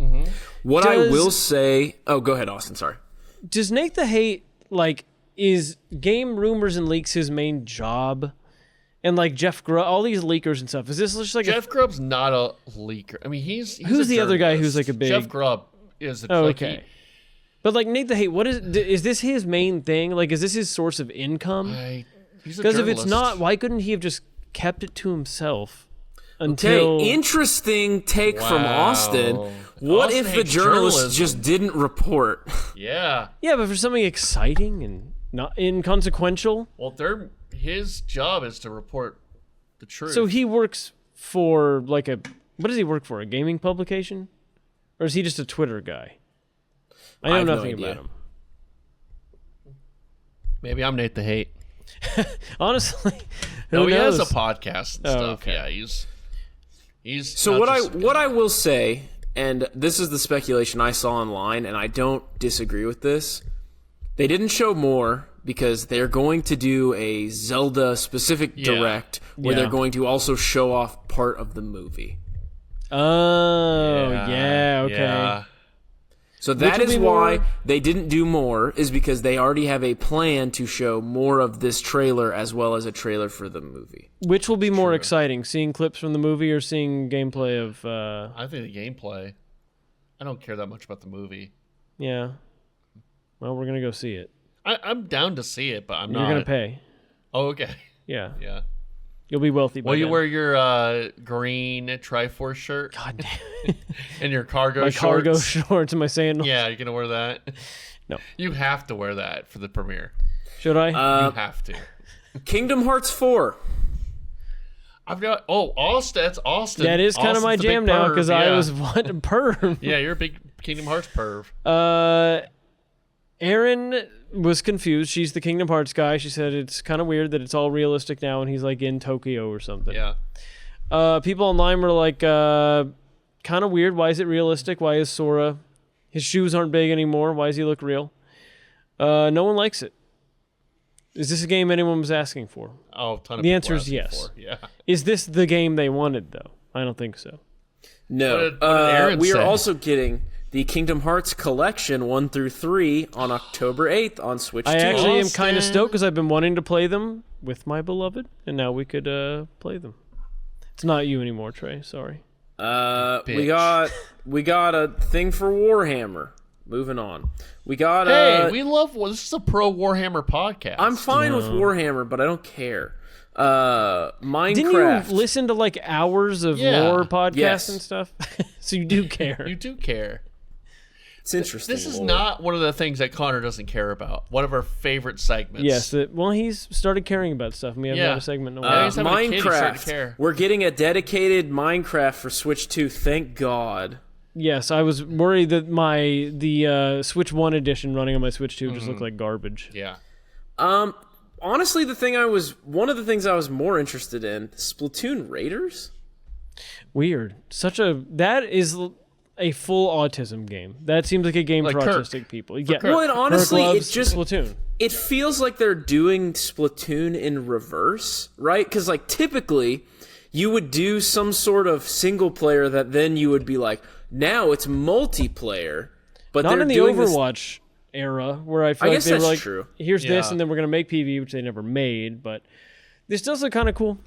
What I will say... Oh, go ahead, Austin. Sorry. Does Nate the Hate, like, is game rumors and leaks his main job? And, like, Jeff Grubb, all these leakers and stuff. Is this just like Jeff Grubb's not a leaker. I mean, he's who's a the other guy who's journalist. like a big... Jeff Grubb is a okay. But, like, Nate the Hate, what is this his main thing? Like, is this his source of income? Because if it's not, why couldn't he have just kept it to himself until... Okay, interesting take from Austin. What Austin if the hates journalists journalism. just didn't report? Yeah. Yeah, but for something exciting and not inconsequential. Well, his job is to report the truth. So he works for, like, what does he work for? A gaming publication? Or is he just a Twitter guy? I know have no nothing idea. about him. Maybe I'm Nate the Hate. Honestly, No, who he has knows? a podcast and stuff. okay. Yeah, he's. So not what just- I will say, and this is the speculation I saw online, and I don't disagree with this. They didn't show more because they're going to do a Zelda specific direct where Yeah. they're going to also show off part of the movie. Oh, yeah, okay. Yeah. So that will is be why more- they didn't do more, is because they already have a plan to show more of this trailer as well as a trailer for the movie. Which will be more exciting, seeing clips from the movie or seeing gameplay of... I think the gameplay. I don't care that much about the movie. yeah. Well, we're going to go see it. I'm down to see it, but I'm not. You're going to pay. Oh, okay. Yeah. Yeah. You'll be wealthy by Will you then. wear your green Triforce shirt God damn. and your cargo My shorts? cargo shorts and my sandals. Yeah, you're gonna wear that. No. You have to wear that for the premiere. Should I? You have to. Kingdom Hearts 4. I've got Austin. That's Austin. that is kind of my Austin's a big jam now perv, because I yeah. was what perm. Yeah, you're a big Kingdom Hearts perv. Erin was confused. She's the Kingdom Hearts guy. She said it's kind of weird that it's all realistic now and he's like in Tokyo or something. Yeah. People online were like, kind of weird. Why is it realistic? Why is Sora? His shoes aren't big anymore. Why does he look real? No one likes it. Is this a game anyone was asking for? Oh, a ton of The people answer is asking yes. for it. Yeah. Is this the game they wanted, though? I don't think so. No. What did Aaron we are say? also getting the Kingdom Hearts Collection 1 through 3 on October 8th on Switch 2. I actually am kind of stoked because I've been wanting to play them with my beloved, and now we could play them. It's not you anymore, Trey. Sorry. We got a thing for Warhammer. Moving on. We got we love this is a pro Warhammer podcast. I'm fine with Warhammer, but I don't care. Minecraft. Didn't you listen to like hours of lore podcasts Yes. and stuff? So you do care. You do care. It's interesting. This is not one of the things that Connor doesn't care about. One of our favorite segments. Yes. Well, he's started caring about stuff, and we haven't had a segment in a while. He's having a kid, he's starting to Minecraft. care. We're getting a dedicated Minecraft for Switch 2. Thank God. Yes, I was worried that the Switch 1 edition running on my Switch 2 just looked like garbage. Yeah. Honestly, one of the things I was more interested in, Splatoon Raiders. Weird. That is a full autism game. That seems like a game Like for Kirk. autistic people. Kirk. Well, and honestly, Kirk it loves just Splatoon. It feels like they're doing Splatoon in reverse, right? Because like typically, you would do some sort of single player that then you would be like, now it's multiplayer. But Not they're in the doing Overwatch era, where I feel I like guess they were that's like, true. here's this, Yeah. and then we're going to make PvE, which they never made, but this does look kind of cool.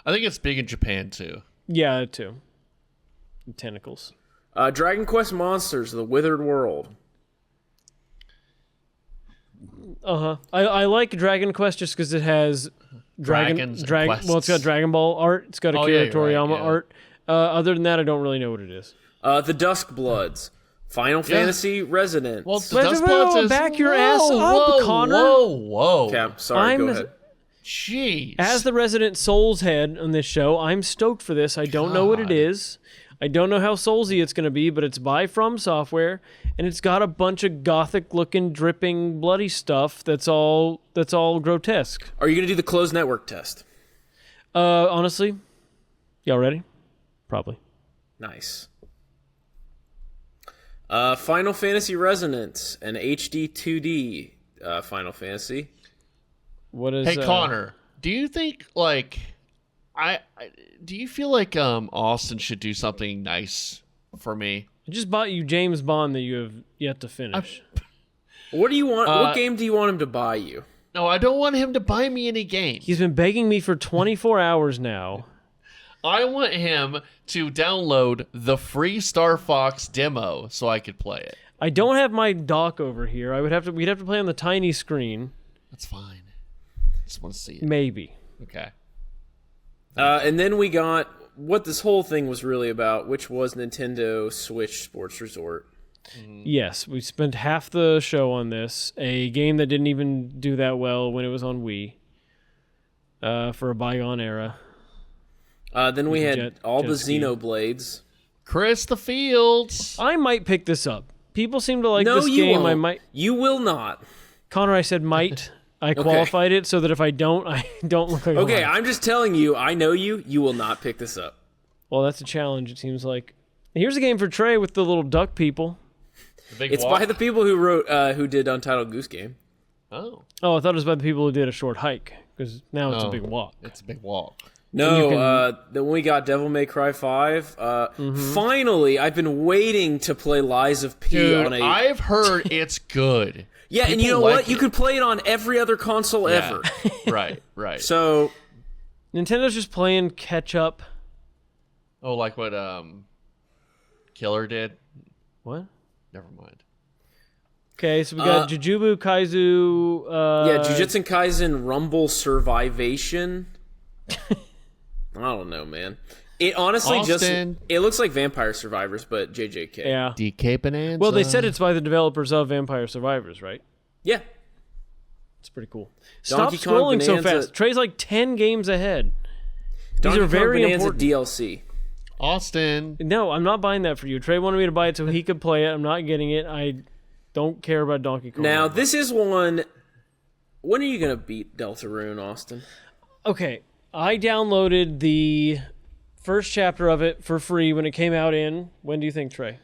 I think it's big in Japan too. Yeah, too. Tentacles. Dragon Quest Monsters: The Withered World. Uh-huh. I like Dragon Quest just because it has Dragons and quests. Well, it's got Dragon Ball art. It's got Akira you're right, Toriyama yeah. art. Other than that, I don't really know what it is. The Dusk Bloods. Final Fantasy Resonance. Well, the Wait, Dust wait, Bloods wait, is back your whoa, ass up, whoa, Connor. Whoa. okay, sorry, go ahead. Jeez. As the resident Souls head on this show, I'm stoked for this. I don't know what it God. is. I don't know how Soulsy it's going to be, but it's by From Software, and it's got a bunch of gothic-looking, dripping, bloody stuff that's all grotesque. Are you going to do the closed network test? Honestly, y'all ready? Probably. Nice. Final Fantasy Resonance, an HD 2D Final Fantasy. What is? Hey Connor, do you think like do you feel like Austin should do something nice for me? I just bought you James Bond that you have yet to finish. What do you want? What game do you want him to buy you? No, I don't want him to buy me any games. He's been begging me for 24 hours now. I want him to download the free Star Fox demo so I could play it. I don't have my dock over here. We'd have to play on the tiny screen. That's fine. Just want to see it. Maybe. Okay. And then we got what this whole thing was really about, which was Nintendo Switch Sports Resort. Yes, we spent half the show on this. A game that didn't even do that well when it was on Wii. For a bygone era. Then we had Jet the ski. Xenoblades. Chris the Fields. I might pick this up. People seem to like No, this you game. won't. I might. You will not. Connor, I said might. I qualified it so that if I don't, I don't look like a Okay, liar. I'm just telling you. I know you. You will not pick this up. Well, that's a challenge, it seems like. Here's a game for Trey with the little duck people. The big It's walk. by the people who wrote, who did Untitled Goose Game. Oh, Oh, I thought it was by the people who did a short hike, because now it's a Oh. big walk. it's a big walk. No, then we got Devil May Cry 5. Finally, I've been waiting to play Lies of P Dude, on a. I've heard it's good. Yeah, and you People know like what? You it. could play it on every other console Yeah. ever. Right. So, Nintendo's just playing catch up. Oh, like what Killer did? What? Never mind. Okay, so we got Jujutsu Kaisen. yeah, Jujutsu Kaisen Rumble Survivation. I don't know, man. It honestly Austin. it looks like Vampire Survivors, but JJK. Yeah. DK Bonanza. Well, they said it's by the developers of Vampire Survivors, right? Yeah. It's pretty cool. Stop Donkey Kong scrolling so Bonanza- fast. Trey's like 10 games ahead. Donkey are Kong very Bonanza important. DLC. Austin. No, I'm not buying that for you. Trey wanted me to buy it so he could play it. I'm not getting it. I don't care about Donkey Kong. Now, this is one. When are you going to beat Deltarune, Austin? Okay, I downloaded the first chapter of it for free when it came out in, when do you think, Trey?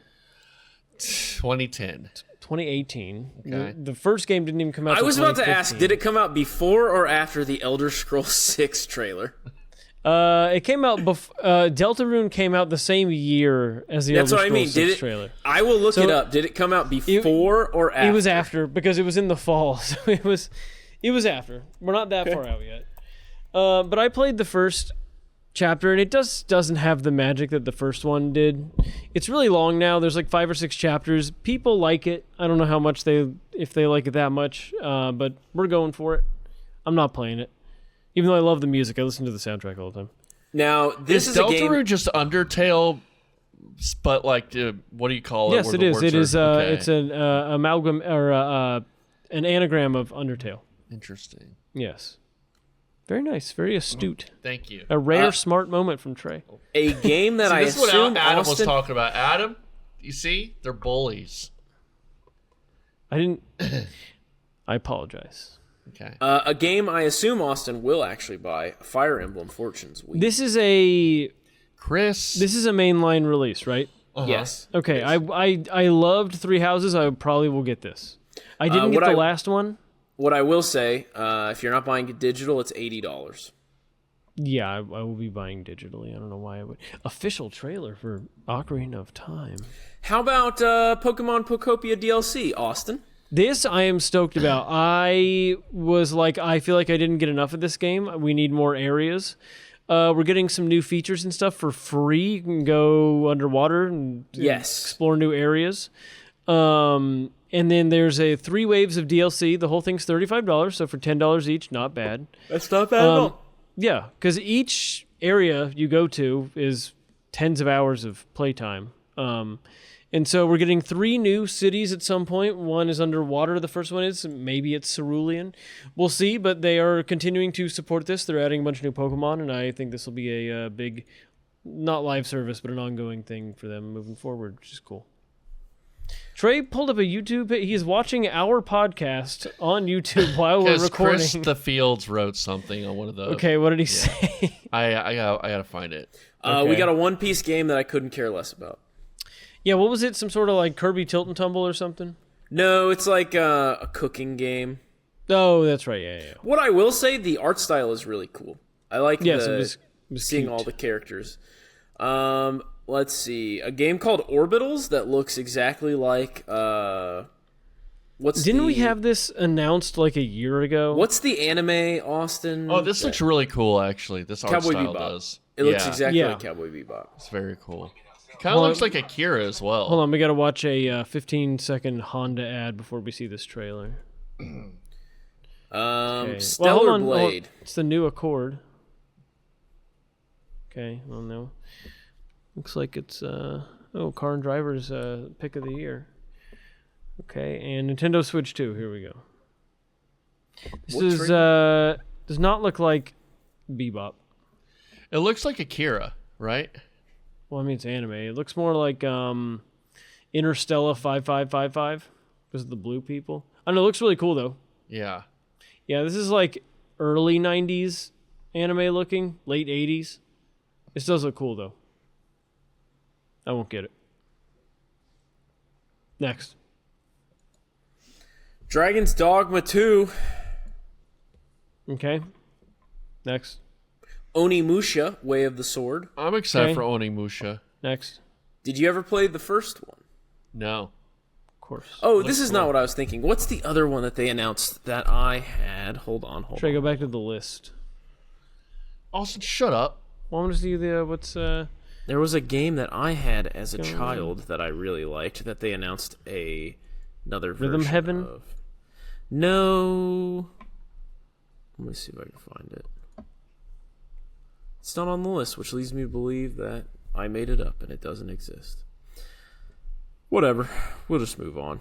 2010. 2018. Okay. The first game didn't even come out I till was about to ask, 2015. did it come out before or after the Elder Scrolls 6 trailer? It came out Deltarune came out the same year as the That's Elder what I Scrolls mean. 6 trailer. I will look So, it up. Did it come out before or after? It was after because it was in the fall. So it was after. We're not that far out yet. But I played the first chapter and it doesn't have the magic that the first one did. It's really long now. There's like 5 or 6 chapters. People like it. I don't know how much if they like it that much. But we're going for it. I'm not playing it. Even though I love the music, I listen to the soundtrack all the time. Now, this is a game... Deltarune just Undertale, but like, what do you call it? Yes, it is. It is. It's an amalgam or an anagram of Undertale. Interesting. Yes. Very nice. Very astute. Thank you. A rare, smart moment from Trey. A game that I this is what assume Adam was Austin... talking about. Adam, you see? They're bullies. I didn't... I apologize. Okay. a game I assume Austin will actually buy, Fire Emblem Fortunes Week. This is a mainline release, right? Yes. Okay, I loved Three Houses. I probably will get this. I didn't get the last one. What I will say, if you're not buying it digital, it's $80. Yeah, I will be buying digitally. I don't know why I would. Official trailer for Ocarina of Time. How about Pokemon Pokopia DLC, Austin? This I am stoked about. I was like, I feel like I didn't get enough of this game. We need more areas. We're getting some new features and stuff for free. You can go underwater and explore new areas. And then there's 3 waves of DLC. The whole thing's $35, so for $10 each, not bad. That's not bad at all. Yeah, because each area you go to is tens of hours of playtime. And so we're getting 3 new cities at some point. One is underwater. The first one is. Maybe it's Cerulean. We'll see, but they are continuing to support this. They're adding a bunch of new Pokemon, and I think this will be a big, not live service, but an ongoing thing for them moving forward, which is cool. Trey pulled up a YouTube. He's watching our podcast on YouTube while we're recording. Chris the Fields wrote something on one of those. Okay, what did he say? I gotta find it. We got a One Piece game that I couldn't care less about. Yeah, what was it? Some sort of like Kirby Tilt and Tumble or something? No, it's like a cooking game. Oh, that's right. Yeah. What I will say, the art style is really cool. I like it was seeing cute. all the characters. Let's see. A game called Orbitals that looks exactly like Didn't we have this announced like a year ago? What's the anime, Austin? Oh, this looks really cool actually. This art Cowboy style Bebop. does. It looks exactly like Cowboy Bebop. It's very cool. Kind of looks like Akira as well. Hold on, we got to watch a 15-second Honda ad before we see this trailer. Okay. Stellar Blade. It's the new Accord. Okay, well, no. Looks like it's Car and Driver's pick of the year. Okay, and Nintendo Switch 2. Here we go. This does not look like Bebop. It looks like Akira, right? Well, I mean, it's anime. It looks more like Interstellar 5555 because of the blue people. I don't know. It looks really cool, though. Yeah. Yeah, this is like early 90s anime looking, late 80s. This does look cool, though. I won't get it. Next. Dragon's Dogma 2. Okay. Next. Onimusha, Way of the Sword. I'm excited for Onimusha. Next. Did you ever play the first one? No. Of course. Oh, this is not what I was thinking. What's the other one that they announced that I had? Hold on. Should I go back to the list? Austin, shut up. Well, I want to see what's... There was a game that I had as a child that I really liked that they announced another version Rhythm Heaven? of. No. Let me see if I can find it. It's not on the list, which leads me to believe that I made it up and it doesn't exist. Whatever. We'll just move on.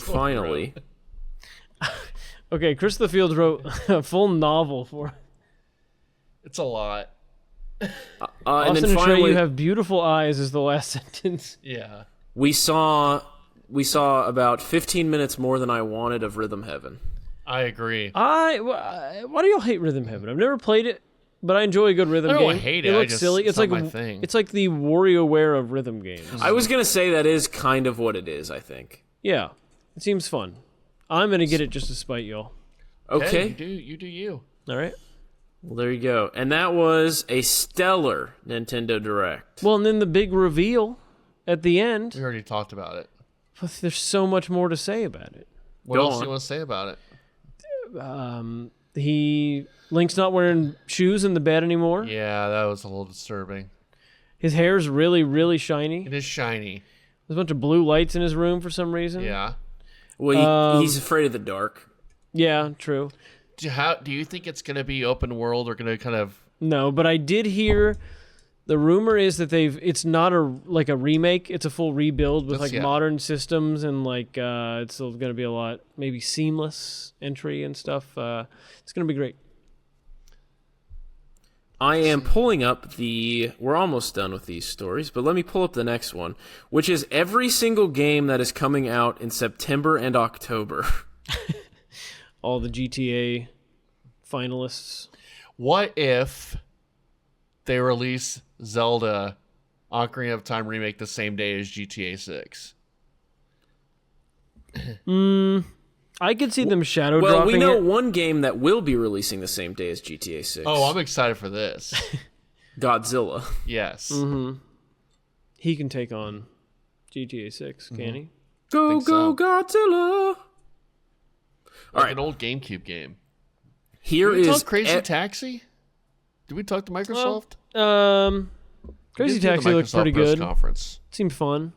Finally. Okay, Chris the Fields wrote a full novel for... It's a lot. Austin and then finally, Trey, you have beautiful eyes is the last sentence. Yeah. we saw about 15 minutes more than I wanted of Rhythm Heaven. I agree. Why do y'all hate Rhythm Heaven? I've never played it, but I enjoy a good rhythm game. I don't hate it. It looks just, silly. It's like not my thing. It's like the WarioWare of rhythm games. I was going to say that is kind of what it is, I think. Yeah, it seems fun. I'm gonna get it just to spite y'all. Okay. You do you. All right. Well, there you go. And that was a stellar Nintendo Direct. Well, and then the big reveal at the end. We already talked about it. But there's so much more to say about it. What else do you want to say about it? Link's not wearing shoes in the bed anymore. Yeah, that was a little disturbing. His hair's really, really shiny. It is shiny. There's a bunch of blue lights in his room for some reason. Yeah. Well, he's afraid of the dark. Yeah, true. Do you think it's going to be open world or going to kind of... No, but I did hear the rumor is that it's not a remake, it's a full rebuild with modern systems and it's still going to be a lot maybe seamless entry and stuff. It's going to be great. I am pulling up we're almost done with these stories, but let me pull up the next one, which is every single game that is coming out in September and October. All the GTA finalists. What if they release Zelda Ocarina of Time remake the same day as GTA 6? I could see them shadow dropping. Well, we know one game that will be releasing the same day as GTA 6. Oh, I'm excited for this. Godzilla. Yes. Mm-hmm. He can take on GTA 6, can he? Go Godzilla! All right, an old GameCube game. Here Did we is talk Crazy Taxi? Did we talk to Microsoft? Crazy Taxi looks pretty good. Conference. Seemed fun.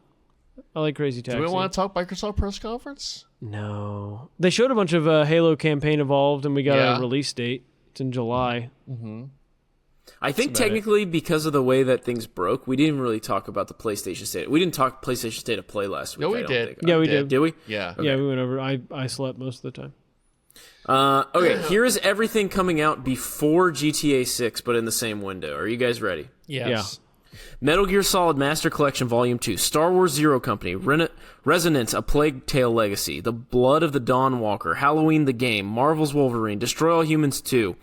I like Crazy Taxi. Do we want to talk Microsoft press conference? No. They showed a bunch of Halo Campaign Evolved, and we got a release date. It's in July. Mm-hmm. I think technically because of the way that things broke, we didn't really talk about the PlayStation State. We didn't talk PlayStation State of Play last week. No, we did. Yeah, we did. Did we? Yeah. Okay. Yeah, we went over. I slept most of the time. Okay, here is everything coming out before GTA 6, but in the same window. Are you guys ready? Yes. Yeah. Metal Gear Solid Master Collection Volume 2, Star Wars Zero Company, Resonance, A Plague Tale Legacy, The Blood of the Dawn Walker, Halloween the Game, Marvel's Wolverine, Destroy All Humans 2,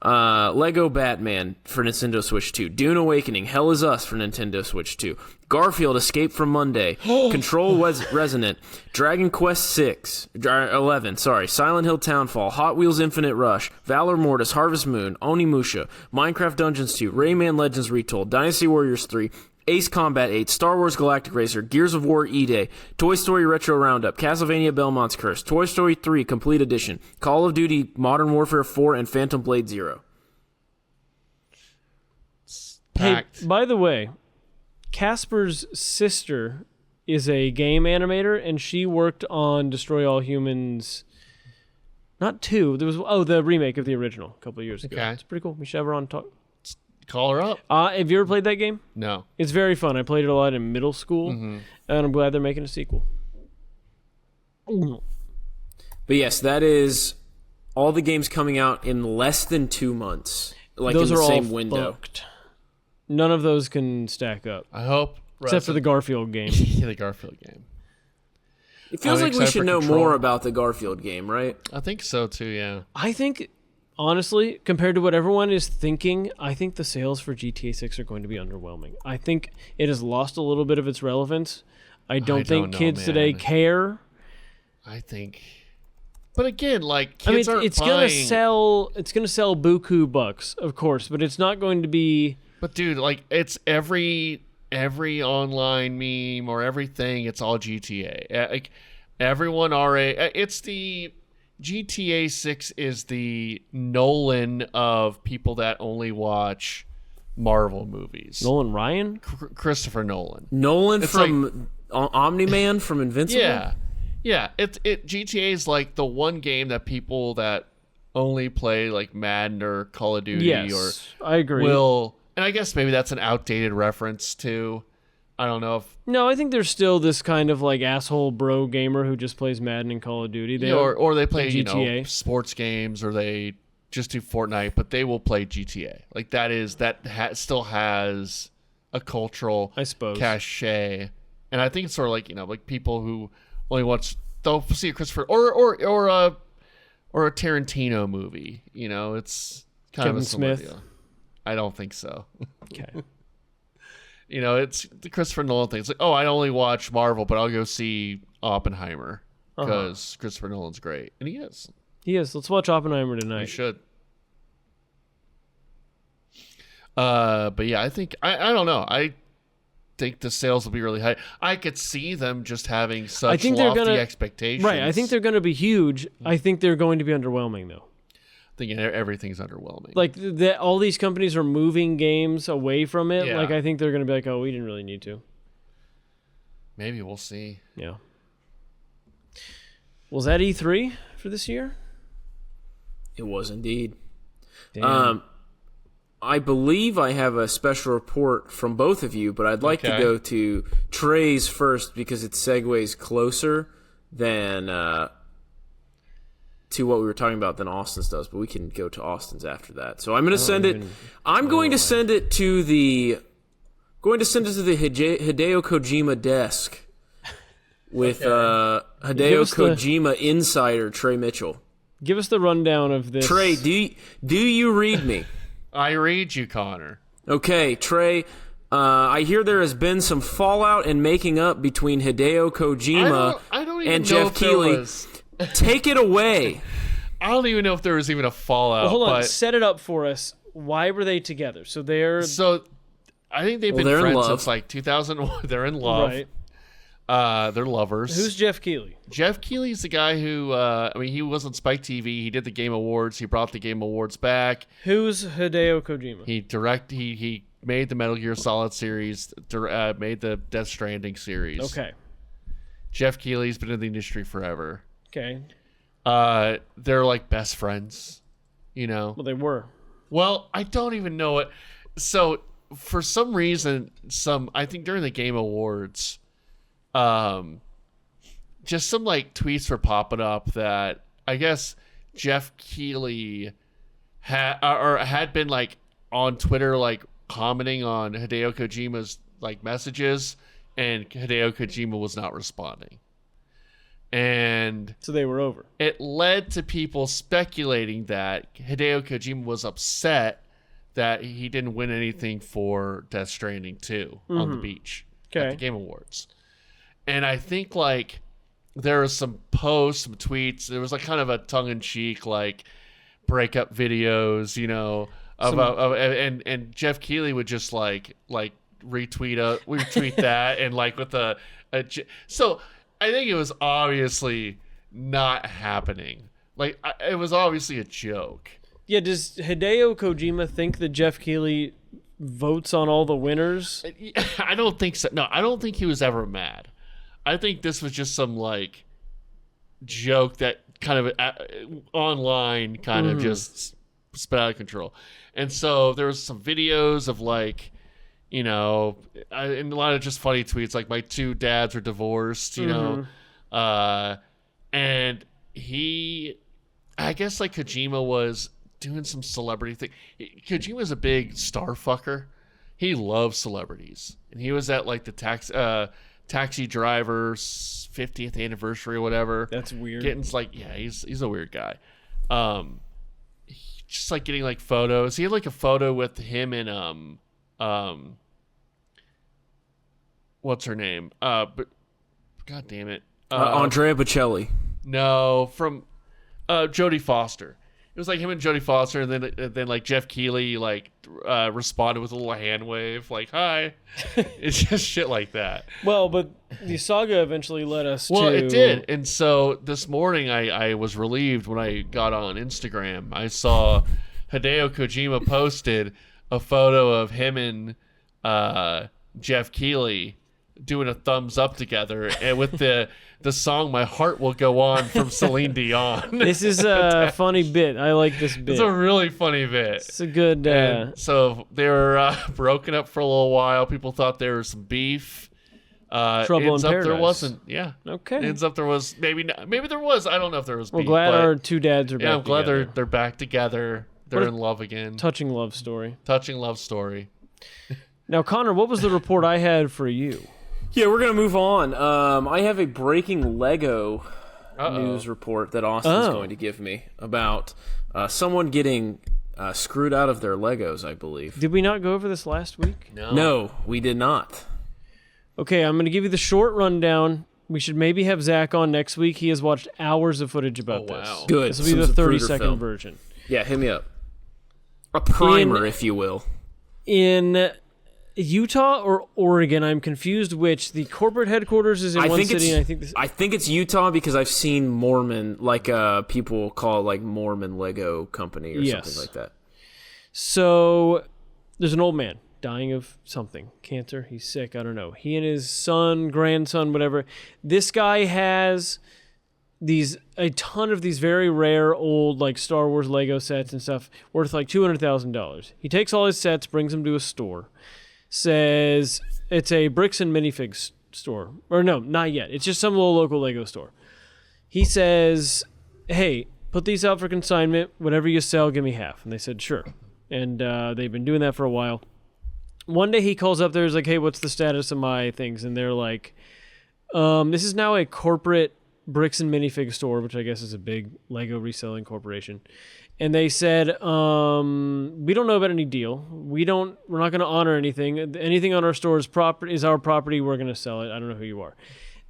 Lego Batman for Nintendo Switch 2, Dune Awakening, Hell Is Us for Nintendo Switch 2, Garfield Escape from Monday, Control Resonant, Dragon Quest 11, Silent Hill Townfall, Hot Wheels Infinite Rush, Valor Mortis, Harvest Moon, Onimusha, Minecraft Dungeons 2, Rayman Legends Retold, Dynasty Warriors 3, Ace Combat 8, Star Wars Galactic Racer, Gears of War E-Day, Toy Story Retro Roundup, Castlevania Belmont's Curse, Toy Story 3 Complete Edition, Call of Duty Modern Warfare 4, and Phantom Blade 0. Packed. Hey, by the way, Casper's sister is a game animator, and she worked on Destroy All Humans. Not 2. There was the remake of the original a couple of years ago. Okay. It's pretty cool. We should have her on talk. Call her up. Have you ever played that game? No. It's very fun. I played it a lot in middle school, and I'm glad they're making a sequel. But yes, that is all the games coming out in less than 2 months, Those in the are same all window. Fucked. None of those can stack up, I hope. except for the Garfield game. Yeah, the Garfield game. It feels like we should know more about the Garfield game, right? I think so too, yeah. I think, honestly, compared to what everyone is thinking, I think the sales for GTA 6 are going to be underwhelming. I think it has lost a little bit of its relevance. I don't think kids today care. I think... But again, kids aren't it's buying... It's gonna sell buku bucks, of course, but it's not going to be... But dude, it's every online meme or everything, it's all GTA. Everyone it's the GTA 6 is the Nolan of people that only watch Marvel movies. Nolan Ryan? Christopher Nolan. Nolan from Omni-Man from Invincible? Yeah. Yeah, GTA is the one game that people that only play Madden or Call of Duty I agree. And I guess maybe that's an outdated reference to, I don't know if... No, I think there's still this kind of asshole bro gamer who just plays Madden and Call of Duty. Or they play, GTA. Sports games, or they just do Fortnite, but they will play GTA. Still has a cultural cachet. And I think it's sort of people who only watch, they'll see a Christopher, or a Tarantino movie. It's kind Kevin of a similar Smith. deal. I don't think so. Okay. It's the Christopher Nolan thing. It's I only watch Marvel, but I'll go see Oppenheimer because Christopher Nolan's great. And he is. He is. Let's watch Oppenheimer tonight. We should. But yeah, I think I don't know. I think the sales will be really high. I could see them just having such lofty expectations. Right. I think they're going to be huge. I think they're going to be underwhelming, though. Thinking everything's underwhelming. Like all these companies are moving games away from it. Yeah. Like I think they're going to be like, oh, we didn't really need to. Maybe we'll see. Yeah. Was that E3 for this year? It was indeed. Damn. I believe I have a special report from both of you, but I'd like to go to Trey's first because it segues closer than to what we were talking about than Austin's does. But we can go to Austin's after that. So I'm going to send it. I'm going to send it to the. Hideo Kojima desk with Hideo Kojima insider Trey Mitchell. Give us the rundown of this. Trey, do you read me? I read you, Connor. Okay, Trey. I hear there has been some fallout and making up between Hideo Kojima I don't even and know Jeff if there Keighley. was- Take it away. I don't even know if there was even a fallout. Well, hold on. But Set it up for us. Why were they together? So they're I think they've they're been in friends love. since like 2001. They're in love. right. They're lovers. Who's Jeff Keighley? Jeff Keighley's the guy who, he was on Spike TV. He did the Game Awards. He brought the Game Awards back. Who's Hideo Kojima? He made the Metal Gear Solid series, made the Death Stranding series. Okay. Jeff Keighley's been in the industry forever. Okay. They're like best friends, you know? Well, they were. Well, I don't even know it. So, for some reason, I think during the Game Awards, just some like tweets were popping up that I guess Jeff Keighley had been like on Twitter like commenting on Hideo Kojima's like messages, and Hideo Kojima was not responding. And So they were over. it led to people speculating that Hideo Kojima was upset that he didn't win anything for Death Stranding 2 on the beach at Okay. the Game Awards. And I think like there was some posts, some tweets. There was like kind of a tongue-in-cheek like breakup videos, you know, and Jeff Keighley would just like retweet that and like with so I think it was obviously not happening. Like it was obviously a joke. Yeah, does Hideo Kojima think that Jeff Keighley votes on all the winners? I don't think so. No, I don't think he was ever mad. I think this was just some like joke that kind of online kind of just spit out of control. And so there was some videos of like, you know, and a lot of just funny tweets like my two dads are divorced, you know, and I guess like Kojima was doing some celebrity thing. Kojima's a big star fucker. He loves celebrities, and he was at like the Taxi Driver's 50th anniversary or whatever. That's weird. Getting like, yeah, he's a weird guy. Just like getting like photos. He had like a photo with him and what's her name? But God damn it, Andrea Bocelli. no, from Jodie Foster. It was like him and Jodie Foster, and then like Jeff Keighley like responded with a little hand wave, like "Hi." It's just shit like that. Well, but the saga eventually led us to... Well, it did, and so this morning I was relieved when I got on Instagram. I saw Hideo Kojima posted a photo of him and Jeff Keighley doing a thumbs up together, and with the song "My Heart Will Go On" from Celine Dion. This is a funny bit. I like this bit. It's a really funny bit. It's a good... And so they were broken up for a little while. People thought there was some beef. Trouble ends in up Paradise. there wasn't. Yeah. Okay. Ends up there was maybe not, maybe there was. I don't know if there was We're beef. glad but our two dads are back yeah, I'm glad together. they're back together. They're What a in love again. Touching love story. Touching love story. Now, Connor, what was the report I had for you? Yeah, we're going to move on. I have a breaking Lego Uh-oh. news report that Austin's going to give me about someone getting screwed out of their Legos, I believe. Did we not go over this last week? No, we did not. Okay, I'm going to give you the short rundown. We should maybe have Zach on next week. He has watched hours of footage about wow. this. Good. This will be Some the Zapruder 30-second film. version. Yeah, hit me up. A primer, if you will. in Utah or Oregon. I'm confused which. The corporate headquarters is in one city, and I think it's Utah because I've seen Mormon, like people call it like Mormon Lego Company or something like that. So there's an old man dying of something, cancer. He's sick. I don't know. He and his son, grandson, whatever. This guy has a ton of these very rare old like Star Wars Lego sets and stuff worth like $200,000. He takes all his sets, brings them to a store. Says it's a bricks and minifigs store. Or no, not yet. It's just some little local Lego store. He says, hey, put these out for consignment. Whatever you sell, give me half. And they said, sure. And they've been doing that for a while. One day he calls up there. He's like, hey, what's the status of my things? And they're like, this is now a corporate bricks and minifig store, which I guess is a big Lego reselling corporation. And they said, we don't know about any deal. We're not going to honor anything. Anything on our store is our property. We're going to sell it. I don't know who you are.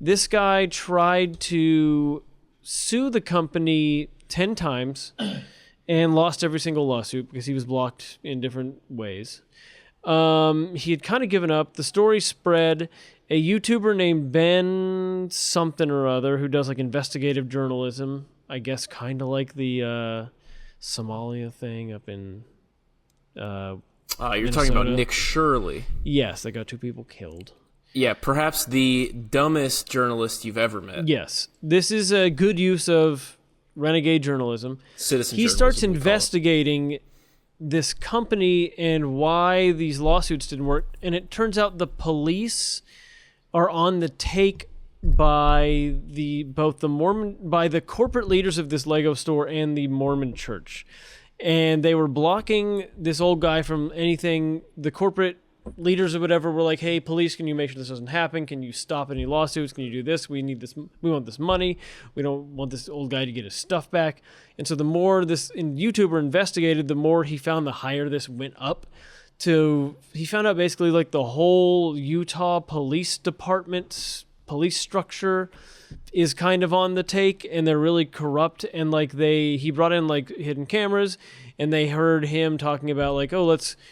This guy tried to sue the company 10 times and lost every single lawsuit because he was blocked in different ways. He had kind of given up. The story spread. A YouTuber named Ben something or other who does like investigative journalism, I guess kind of like the Somalia thing up in you're Minnesota. talking about Nick Shirley. Yes, they got 2 people killed. Yeah, perhaps the dumbest journalist you've ever met. Yes, this is a good use of renegade journalism. Citizen he journalism, starts we call it. investigating this company and why these lawsuits didn't work, and it turns out the police are on the take by the corporate leaders of this Lego store and the Mormon church. And they were blocking this old guy from anything. The corporate leaders or whatever were like, hey, police, can you make sure this doesn't happen? Can you stop any lawsuits? Can you do this? We need this. We want this money. We don't want this old guy to get his stuff back. And so the more this YouTuber investigated, the more he found the higher this went up. He found out basically like the whole Utah police department's police structure is kind of on the take, and they're really corrupt. And like he brought in like hidden cameras, and they heard him talking about like,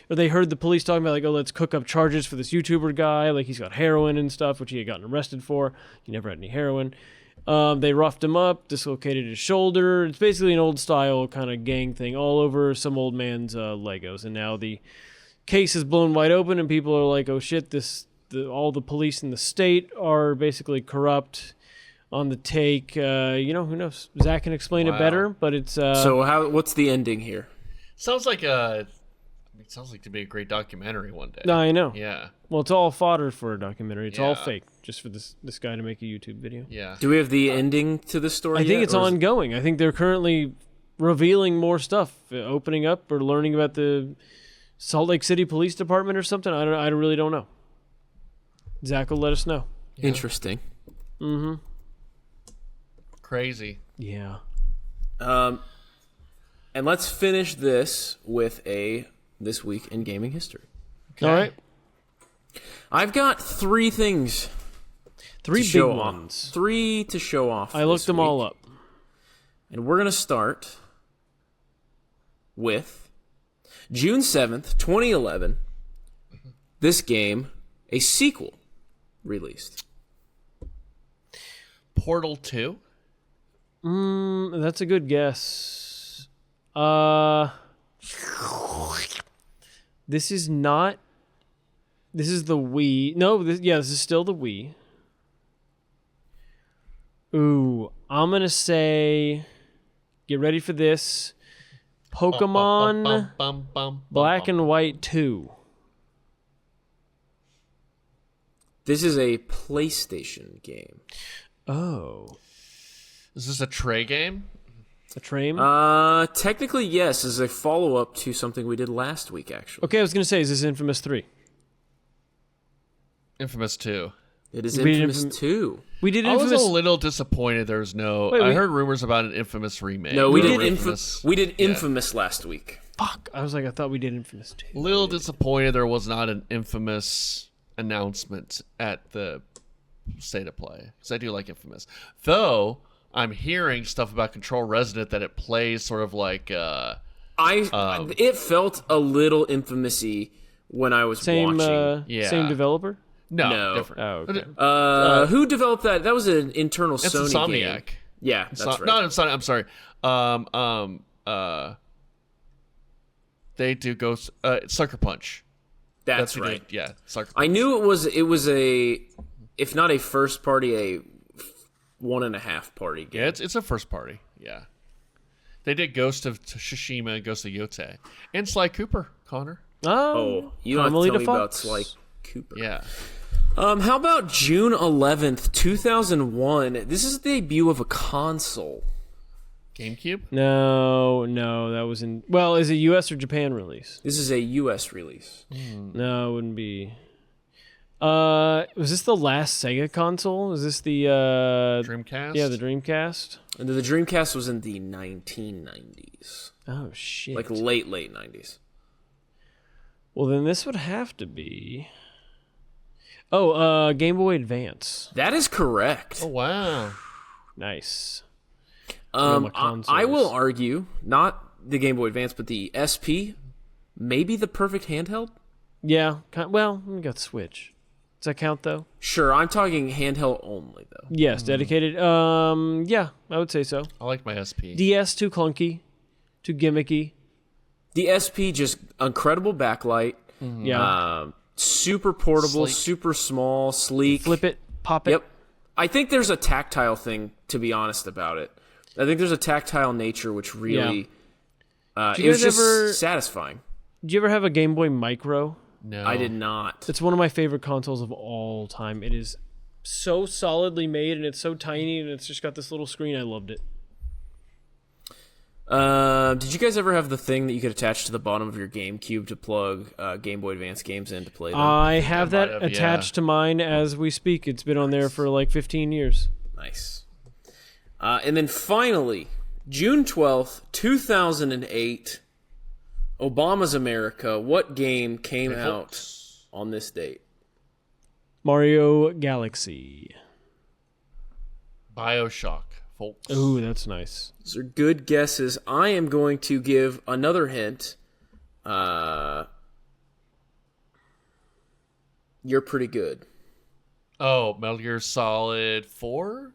they heard the police talking about like, let's cook up charges for this YouTuber guy. Like he's got heroin and stuff, which he had gotten arrested for. He never had any heroin. They roughed him up, dislocated his shoulder. It's basically an old style kind of gang thing all over some old man's Legos. And now the case is blown wide open, and people are like, oh shit, all the police in the state are basically corrupt, on the take. Who knows? Zach can explain it better, but it's So what's the ending here? Sounds like to be a great documentary one day. No, I know. Yeah. Well, it's all fodder for a documentary. It's all fake, just for this guy to make a YouTube video. Yeah. Do we have the ending to the story? I think it's ongoing. I think they're currently revealing more stuff, opening up or learning about the Salt Lake City Police Department or something. I really don't know. Zach will let us know. Yeah. Interesting. Mm-hmm. Crazy. Yeah. And let's finish this with This Week in Gaming History. Okay. All right. I've got 3 things. 3 big ones. 3 to show off. I looked them all up. And we're going to start with June 7th, 2011. This game, a sequel, released. Portal 2? That's a good guess. This is not. This is the Wii. No, this is still the Wii. Ooh, I'm gonna say. Get ready for this. Pokemon Black and White 2. This is a PlayStation game. Oh. Is this a Trey game? A Train? Technically, yes. This is a follow-up to something we did last week, actually. Okay, I was going to say, is this Infamous 3? Infamous 2. It is Infamous 2. We did Infamous... I was a little disappointed there was no... I heard rumors about an Infamous remake. No, we did Infamous last week. Fuck. I was like, I thought we did Infamous 2. Little disappointed there was not an Infamous announcement at the State of Play. Because I do like Infamous. Though... I'm hearing stuff about Control Resident that it plays sort of like it felt a little Infamous-y when I was Same, watching. same developer? No, No. different. Oh, okay. Who developed that? That was an internal It's Sony Insomniac. game. Yeah, that's right. No, it's not. I'm sorry. They do Ghost. Sucker Punch. That's who right. did- yeah, Sucker Punch. I knew it was a, if not a first party, a 1.5 party game. Yeah, it's a first party. Yeah, they did Ghost of Tsushima and Ghost of Yote and Sly Cooper. Connor. Oh, you don't have to Carmelita tell me about Fox? Sly Cooper. Yeah. How about June 11th, 2001? This is the debut of a console. GameCube. No, that was in. Well, is it U.S. or Japan release? This is a U.S. release. No, it wouldn't be. Was this the last Sega console? Is this the Dreamcast. Yeah, the Dreamcast. And the Dreamcast was in the 1990s. Oh shit! Like late 90s. Well, then this would have to be. Game Boy Advance. That is correct. Oh wow. Nice. I consoles. will argue, not the Game Boy Advance, but the SP, maybe the perfect handheld? Yeah. Well, we got Switch. Does that count though? Sure, I'm talking handheld only, though. Yes, dedicated. Yeah, I would say so. I like my SP. DS too clunky, too gimmicky. The SP, just incredible backlight, Yeah. super portable, Sleek. super small, sleek. Flip it, pop it. Yep. I think there's a tactile thing, to be honest about it. I think there's a tactile nature which really, Did it you was guys just ever- satisfying. Did you ever have a Game Boy Micro? No, I did not. It's one of my favorite consoles of all time. It is so solidly made and it's so tiny and it's just got this little screen. I loved it. Did you guys ever have the thing that you could attach to the bottom of your GameCube to plug Game Boy Advance games in to play them? I have I that might have, attached to mine as we speak. It's been on there for like 15 years. Nice. And then finally, June 12th, 2008, Obama's America. What game came out on this date? Mario Galaxy. BioShock, folks. Ooh, that's nice. Those are good guesses. I am going to give another hint. You're pretty good. Oh, Metal Gear Solid 4?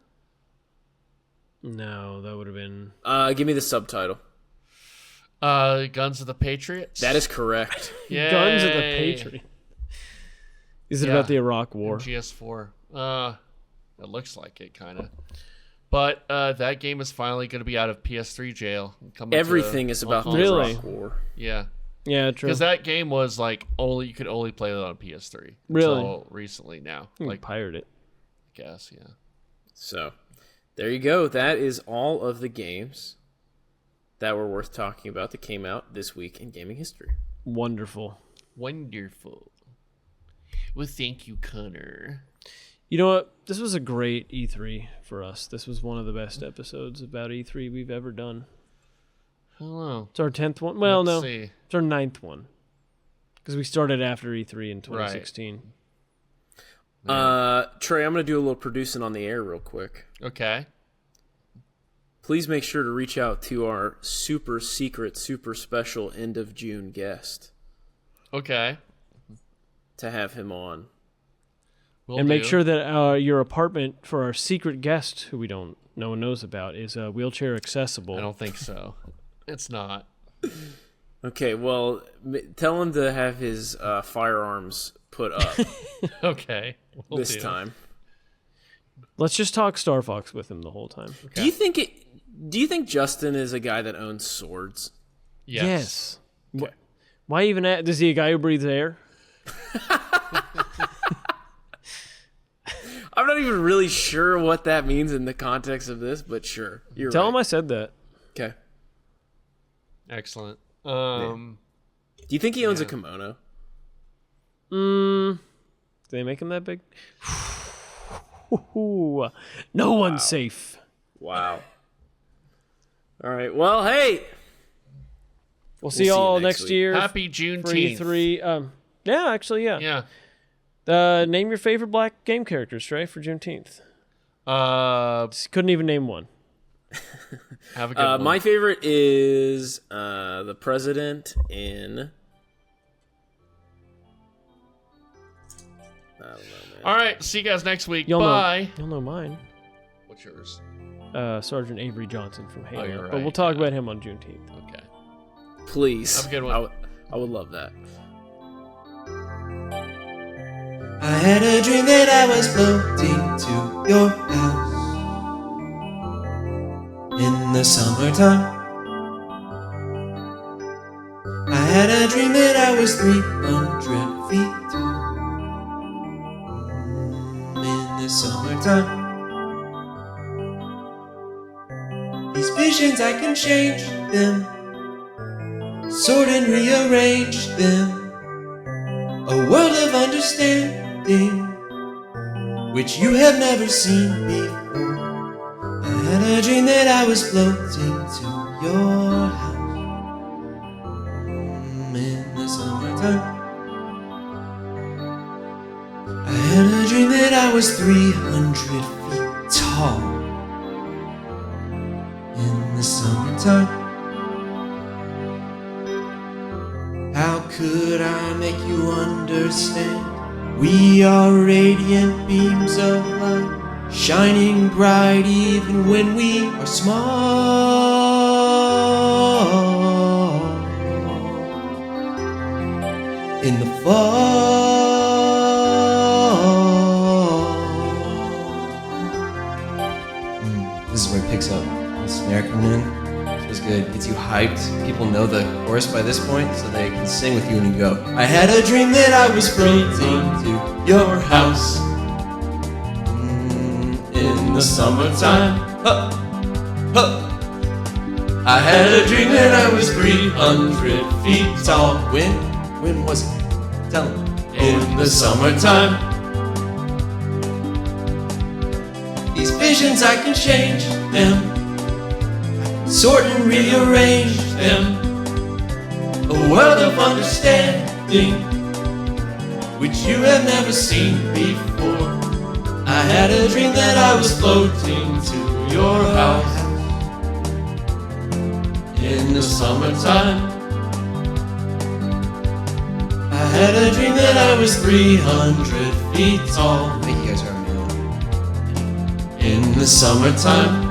No, that would have been. Give me the subtitle. Guns of the Patriots? That is correct. Yay. Guns of the Patriot. Is it Yeah. about the Iraq War? GS4. It looks like it, kind of. But that game is finally going to be out of PS3 jail. Coming Everything is about the Really? Iraq War. Yeah. Yeah, true. Because that game was like you could only play it on PS3. Really? Until recently now. Like pirate it. I guess, yeah. So, there you go. That is all of the games that were worth talking about that came out this week in gaming history. Wonderful. Wonderful. Well, thank you, Connor. You know what? This was a great E3 for us. This was one of the best episodes about E3 we've ever done. Hello. It's our 10th one. Well, Let's no. see. It's our 9th one. Because we started after E3 in 2016. Trey, I'm going to do a little producing on the air real quick. Okay. Please make sure to reach out to our super secret, super special end of June guest Okay. to have him on. And make sure that your apartment for our secret guest, who no one knows about, is wheelchair accessible. I don't think so. It's not. Okay, well, tell him to have his firearms put up Okay. We'll this do. time. Let's just talk Star Fox with him the whole time. Do you think Justin is a guy that owns swords? Yes. Okay. Why even? Does he a guy who breathes air? I'm not even really sure what that means in the context of this, but sure. You're Tell right. him I said that. Okay. Excellent. Do you think he owns a kimono? Do they make him that big? No one's safe. Wow. All right. Well, hey. We'll see see you y'all next next week. year Happy for Juneteenth. E3. Yeah, actually, yeah. Yeah. Name your favorite black game characters, Trey, for Juneteenth. Couldn't even name one. Have a good one. My favorite is the president in I don't know, man. All right, see you guys next week. You'll Bye. You'll know mine. What's yours? Sergeant Avery Johnson from Halo. you're But right, we'll talk yeah. about him on Juneteenth. Okay. Please. Have a good one. I would love that. I had a dream that I was floating to your house in the summertime. I had a dream that I was 300 feet tall in the summertime. These visions, I can change them, sort and rearrange them. A world of understanding, which you have never seen before. I had a dream that I was floating to your house in the summertime. I had a dream that I was 300 feet tall in the summertime. How could I make you understand? We are radiant beams of light, shining bright even when we are small. In the fall. This is where it picks up. The snare coming in. Was good. Gets you hyped. People know the chorus by this point, so they can sing with you when you go. I had a dream that I was floating to your house in the summertime. Huh. Huh. I had a dream that I was 300 feet tall. When was it? Tell me. In the summertime. These visions, I can change them, sort and rearrange them. A world of understanding, which you have never seen before. I had a dream that I was floating to your house in the summertime. I had a dream that I was 300 feet tall. I think you guys are in the summertime.